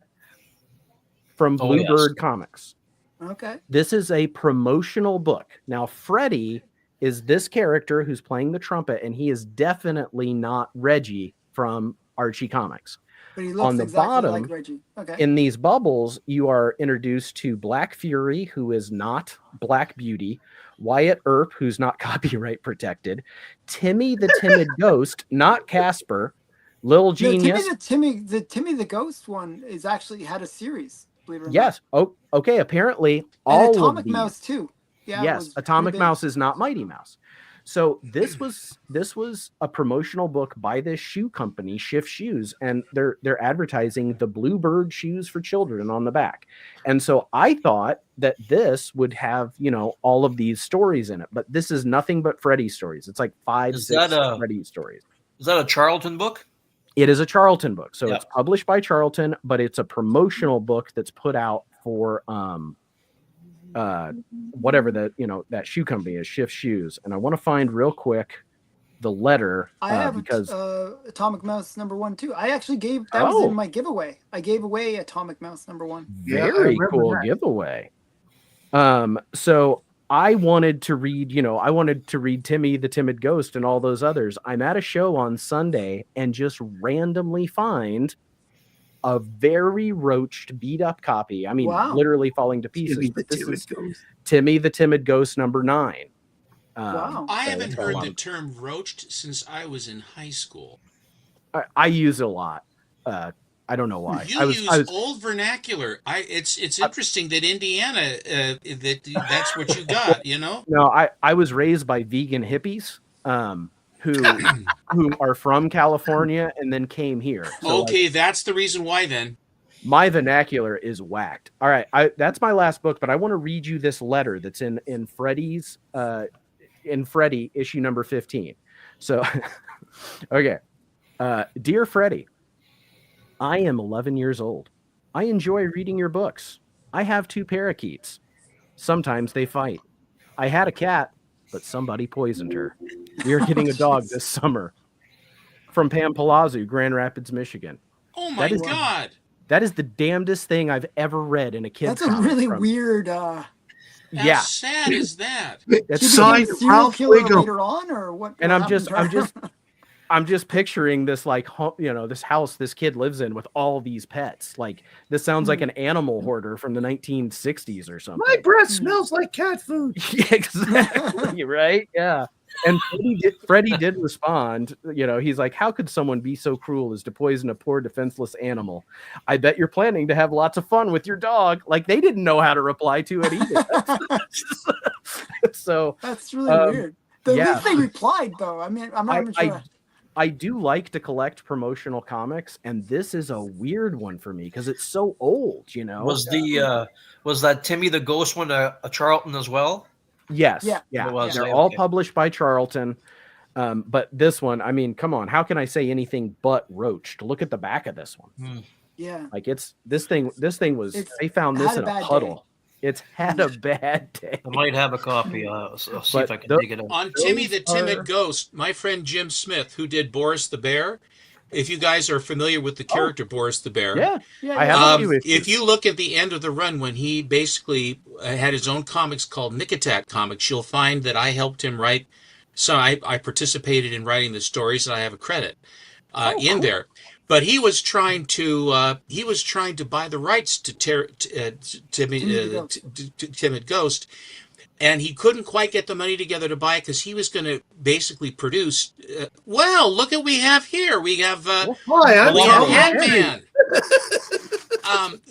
from Bluebird Comics. Okay. This is a promotional book. Now, Freddy is this character who's playing the trumpet, and he is definitely not Reggie from Archie Comics. But he looks On the exactly bottom, like Reggie. Okay. in these bubbles, you are introduced to Black Fury, who is not Black Beauty, Wyatt Earp, who's not copyright protected, Timmy the Timid Ghost, not Casper, Lil Genius. Timmy the Ghost one is actually had a series. Believe it or not. Yes. Oh, okay. Apparently, And all Atomic of these. Mouse too. Yeah. Yes, Atomic Mouse is not Mighty Mouse. So this was a promotional book by this shoe company, Shift Shoes, and they're advertising the Bluebird shoes for children on the back. And so I thought that this would have, all of these stories in it, but this is nothing but Freddy stories. It's like 6 Freddy stories. Is that a Charlton book? It is a Charlton book. So it's published by Charlton, but it's a promotional book that's put out for whatever that shoe company is, Shift Shoes. And I want to find real quick the letter I have because Atomic Mouse #1 too. I actually gave that was in my giveaway. I gave away Atomic Mouse #1. Very cool giveaway. So I wanted to read, Timmy the Timid Ghost and all those others. I'm at a show on Sunday and just randomly find a very roached, beat up copy. I mean, Wow. literally falling to pieces. Timmy the But this Timid is Ghost. Timmy the Timid Ghost #9. Wow. I so haven't it's got a heard lot the of- term roached since I was in high school. I use it a lot. I don't know why. You use old vernacular. It's interesting that Indiana that's what you got. You know. No, I was raised by vegan hippies, who are from California and then came here. So Okay, that's the reason why then. my vernacular is whacked. All right, that's my last book, but I want to read you this letter that's in Freddie's in Freddie issue number 15. So, okay, dear Freddie, I am 11 years old. I enjoy reading your books. I have 2 parakeets. Sometimes they fight. I had a cat, but somebody poisoned her. We are getting a dog this summer. From Pam Palazzo, Grand Rapids, Michigan. Oh my God. That is the damnedest thing I've ever read in a kid's That's a comic really from- weird. How Yeah. sad is that? That's She Signed became a serial Ralph killer Wiggum. later on, or what? And what I'm just happened to her? I'm just picturing this this house this kid lives in with all these pets. Like this sounds like an animal hoarder from the 1960s or something. My breath smells like cat food. Yeah, exactly, right? Yeah. And Freddie did respond. He's like, how could someone be so cruel as to poison a poor defenseless animal? I bet you're planning to have lots of fun with your dog. Like they didn't know how to reply to it either. So That's really weird. At yeah. least they replied, though. I mean, I'm not even sure. I do like to collect promotional comics, and this is a weird one for me because it's so old. Was that Timmy the Ghost one a Charlton as well? Yes. Yeah. Yeah. It was, They're okay. all published by Charlton. But this one, I mean, come on, how can I say anything but roached? Look at the back of this one. Yeah. Like this thing was they found this had a in a bad puddle. It's had a bad day. I might have a copy. I'll see if I can dig it up. On Timmy the Those Timid are- Ghost, my friend Jim Smith, who did Boris the Bear, if you guys are familiar with the character Boris the Bear, Yeah. Yeah. I have a few issues. if you look at the end of the run when he basically had his own comics called Nick Attack Comics, you'll find that I helped him write. So I participated in writing the stories, and I have a credit in there. But he was trying to buy the rights to Timid Ghost, and he couldn't quite get the money together to buy it because he was going to basically produce. Well, look at what we have here. We have Hi, I'm we Charles have Henry. Hangman.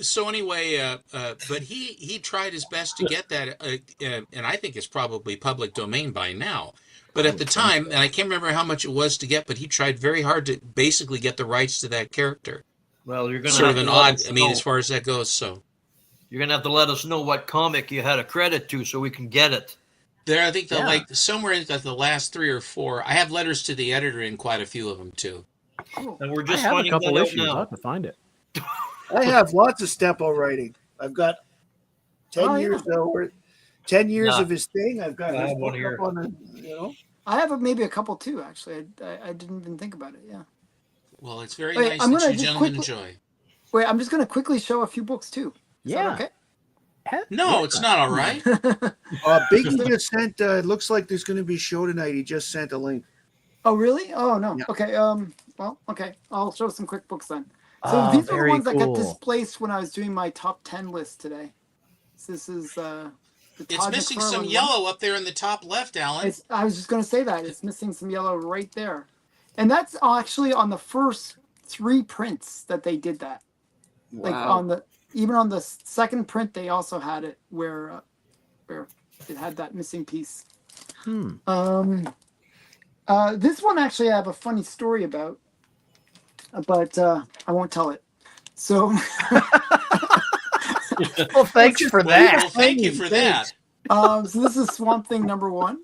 So anyway, but he tried his best to get that, and I think it's probably public domain by now. But at the time, and I can't remember how much it was to get, but he tried very hard to basically get the rights to that character. Well, you're gonna Sort have of an to let odd. us I mean, know. as far as that goes, so You're gonna have to let us know what comic you had a credit to so we can get it. there. I think Yeah. like somewhere in the last 3 or 4. I have letters to the editor in quite a few of them too. Cool. And we're I just have a finding couple that out issues. I'll now. have to find it. I have lots of Steppo writing. I've got 10 Oh, yeah. years now. 10 years Nah. of his thing. I've got I his have one book here. up on the, I have maybe a couple too. Actually, I didn't even think about it. Yeah. Well, it's very Wait, nice I'm that gonna you just gentlemen quickly- enjoy. Wait, I'm just gonna quickly show a few books too. Is Yeah. that No, it's not all right. okay? Biggie just sent, it looks like there's going to be a show tonight. He just sent a link. Oh, really? Oh no. Yeah. Okay. Well, okay. I'll show some quick books then. So Oh, these are the very ones that got cool. displaced when I was doing my top 10 list today. So this is the It's Todd missing McFarlane some one. yellow up there in the top left, Alan. I was just going to say that it's missing some yellow right there, and that's actually on the first 3 prints that they did that. Like on the even on the second print, they also had it where it had that missing piece. This one actually I have a funny story about, but I won't tell it. So, Well, thanks for that. Well, thank you for that. so this is Swamp Thing #1.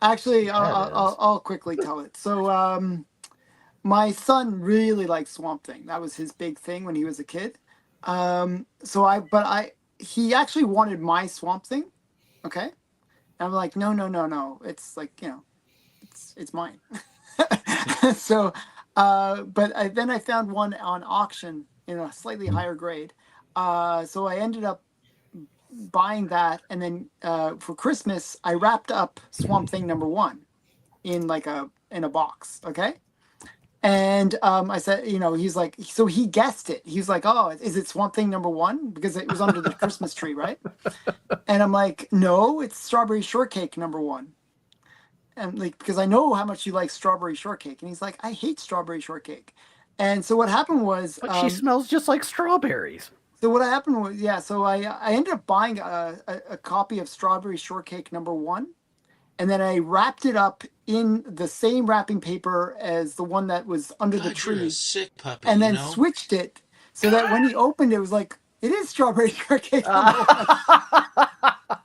Actually, I'll quickly tell it. So, my son really liked Swamp Thing. That was his big thing when he was a kid. He actually wanted my Swamp Thing. Okay. And I'm like, no. It's like, it's mine. So, then I found one on auction in a slightly higher grade. So I ended up buying that, and then for Christmas I wrapped up Swamp Thing #1 in a box. Okay. And I said, he's like, so he guessed it. He was like, oh, is it Swamp Thing #1? Because it was under the Christmas tree, right? And I'm like, no, it's Strawberry Shortcake #1. And because I know how much you like strawberry shortcake. And he's like, I hate strawberry shortcake. And so what happened was, But she smells just like strawberries. so what happened was, so I ended up buying a copy of Strawberry Shortcake #1. And then I wrapped it up in the same wrapping paper as the one that was under the You're tree. a sick puppy. And then switched it so that when he opened it, was like, it is Strawberry Shortcake #1.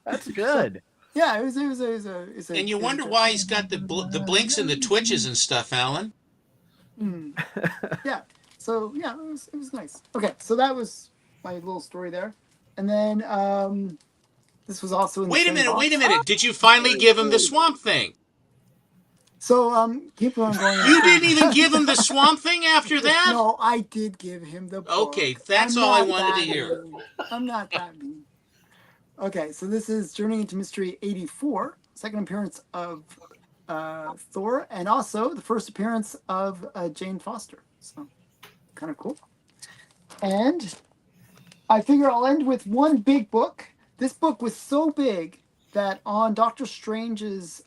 That's good. Yeah, it was and you wonder why he's got the blinks and the twitches and stuff, Alan. Yeah. So yeah, it was nice. Okay, so that was my little story there, and then this was also in. Wait the a same minute. box. Wait a minute. Did you finally give him the Swamp Thing? So keep on going. You didn't even give him the Swamp Thing after that? No, I did give him the book. Okay, that's I'm all I not wanted to that hear. mean. I'm not that mean. Okay, so this is Journey into Mystery 84, second appearance of Thor, and also the first appearance of Jane Foster. So, kind of cool. And I figure I'll end with one big book. This book was so big that on Doctor Strange's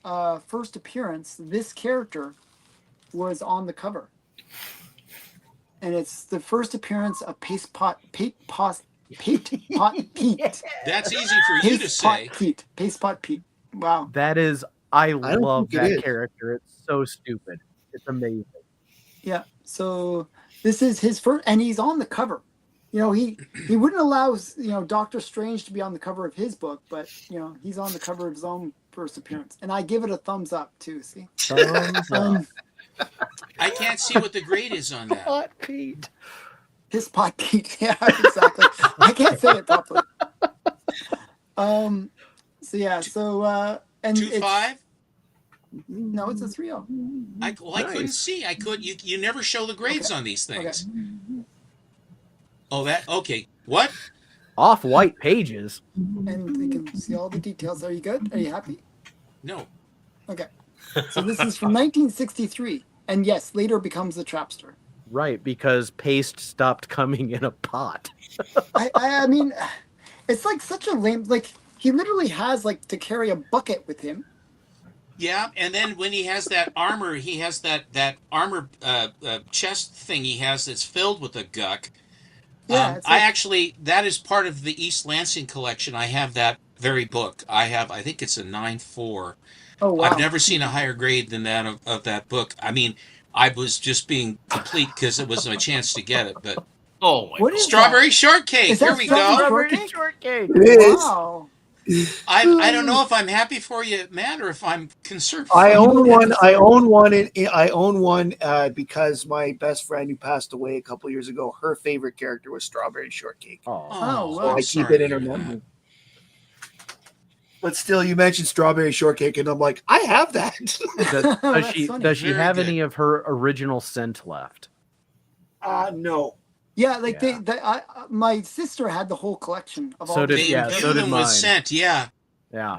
first appearance, this character was on the cover. And it's the first appearance of Pate Pot Pete. That's easy for you to say. Paste Pot Pete. Wow. That is, I don't love think it that is. character. It's so stupid. It's amazing. Yeah. So this is his first, and he's on the cover. He wouldn't allow Doctor Strange to be on the cover of his book, but he's on the cover of his own first appearance, and I give it a thumbs up too. See. Thumbs up. I can't see what the grade is on that. Pot Pete. His pot Pete. Yeah, exactly. I can't say it properly. So yeah. So and 2.5? no, it's a 3.0. I couldn't see. You never show the grades on these things. Okay. Oh, okay. What? Off-white pages. And you can see all the details. Are you good? Are you happy? No. Okay. So this is from 1963, and yes, later becomes the Trapster. Right, because paste stopped coming in a pot. I mean, it's like such a lame. Like he literally has to carry a bucket with him. Yeah, and then when he has that armor, he has that armor chest thing he has that's filled with a guck. Yeah, that is part of the East Lansing collection. I have that very book. I think it's a 9.4. Oh wow! I've never seen a higher grade than that of that book. I mean, I was just being complete because it was my chance to get it. But Oh my What God. is strawberry shortcake. Is that Here we strawberry go. shortcake? It is. Wow. I don't know if I'm happy for you, Matt, or if I'm concerned. For I you. own one. I own one because my best friend who passed away a couple years ago, her favorite character was Strawberry Shortcake. Oh, Oh, So wow. I sorry keep it to in her hear that. memory. But still, you mentioned Strawberry Shortcake, and I'm like, I have that. does That's she funny. does she Very have good. any of her original scent left? No. Yeah, Yeah. my sister had the whole collection of all. So the did- They yeah, imbue so did them mine. with scent. Yeah. Yeah.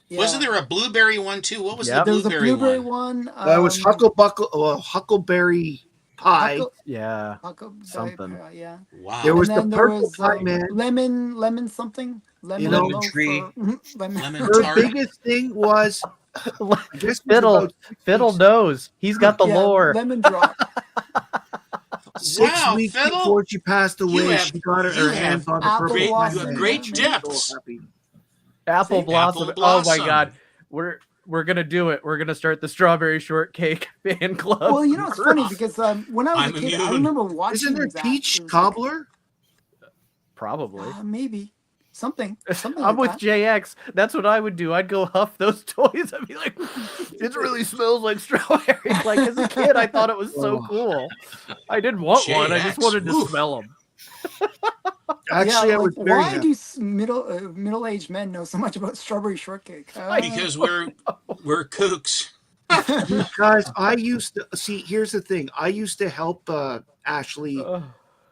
Yeah. Wasn't there a blueberry one too? What was Yep. the There was a blueberry, blueberry one? one. That was Huckleberry Pie. Yeah. Huckleberry Something. pie, yeah. Wow. There was And then the there purple was pie man. lemon something. Lemon, know- Lemon loaf tree. or- lemon. Lemon Her tart. biggest thing was, I guess it was Fiddle. about 6 Fiddle weeks- knows. He's got the Yeah, lore. Lemon drop. 6 Wow, weeks Fiddle. before she passed away, have- she got you her have hands on the apple purple pie blossom. man. Great She was depths. so happy. Apple See? Blossom. Apple Oh my Blossom. God. We're gonna do it. We're gonna start the Strawberry Shortcake fan club. Well, it's funny because when I was I'm a kid, I immune. remember watching. Isn't there that. peach It was cobbler? Probably. maybe something. I'm like with that. JX. That's what I would do. I'd go huff those toys. I'd be like, it really smells like strawberry. Like as a kid, I thought it was so Oh. cool. I didn't want one. I just JX, wanted to woof. smell them. Actually, Yeah, I was very why happy. do middle-aged men know so much about strawberry shortcake? Because we're kooks. Because I used to see. Here's the thing. I used to help Ashley Ugh.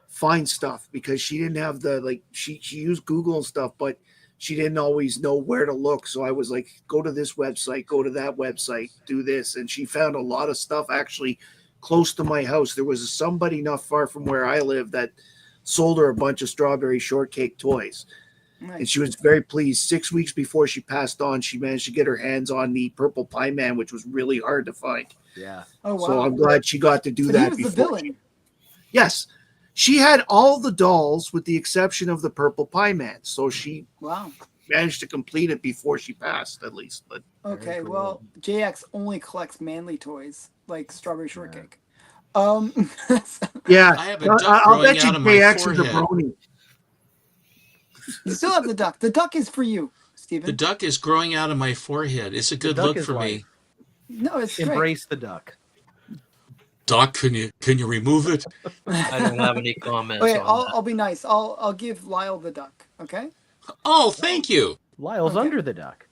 find stuff because she didn't have the she used Google and stuff, but she didn't always know where to look. So I was like, go to this website, go to that website, do this. And she found a lot of stuff actually close to my house. There was somebody not far from where I live that sold her a bunch of strawberry shortcake toys. Nice. And she was very pleased. 6 weeks before she passed on, she managed to get her hands on the Purple Pie Man, which was really hard to find. Yeah. Oh wow! So I'm glad she got to do So that he was the before. villain. Yes. She had all the dolls with the exception of the Purple Pie Man. So she Wow. managed to complete it before she passed, at least. But Okay, cool. well, JX only collects manly toys like strawberry shortcake. yeah, I have a duck I'll growing bet you out of my JX is a forehead. brony. You still have the duck. The duck is for you, Steven. The duck is growing out of my forehead. It's a good duck look is for me. life. No, it's great. Embrace the duck. Doc, can you remove it? I don't have any comments Okay, on I'll be nice. I'll give Lyle the duck. Okay. Oh, thank you. Lyle's Okay. under the duck.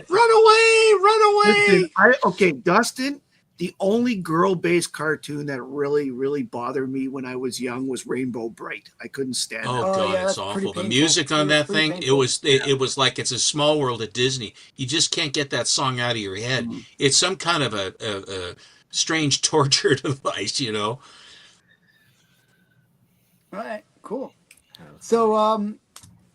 Run away! Listen, Dustin, the only girl-based cartoon that really, really bothered me when I was young was Rainbow Bright. I couldn't stand it. Oh Oh, God, yeah, it's that's pretty awful. The painful. music on It was that pretty thing, painful. it was like It's a Small World at Disney. You just can't get that song out of your head. It's some kind of a strange torture device, you know. All right, cool. So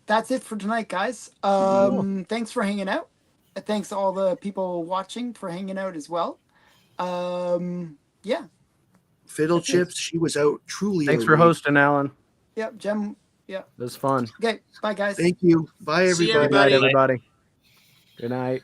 that's it for tonight, guys. Thanks for hanging out. Thanks to all the people watching for hanging out as well. Yeah. Fiddle That's it. Chips, she was out truly. Thanks for elite. hosting, Alan. Yep, Jem. Yeah. It was fun. Okay, bye guys. Thank you. Bye, See you, everybody. Good night, everybody. everybody. Good night.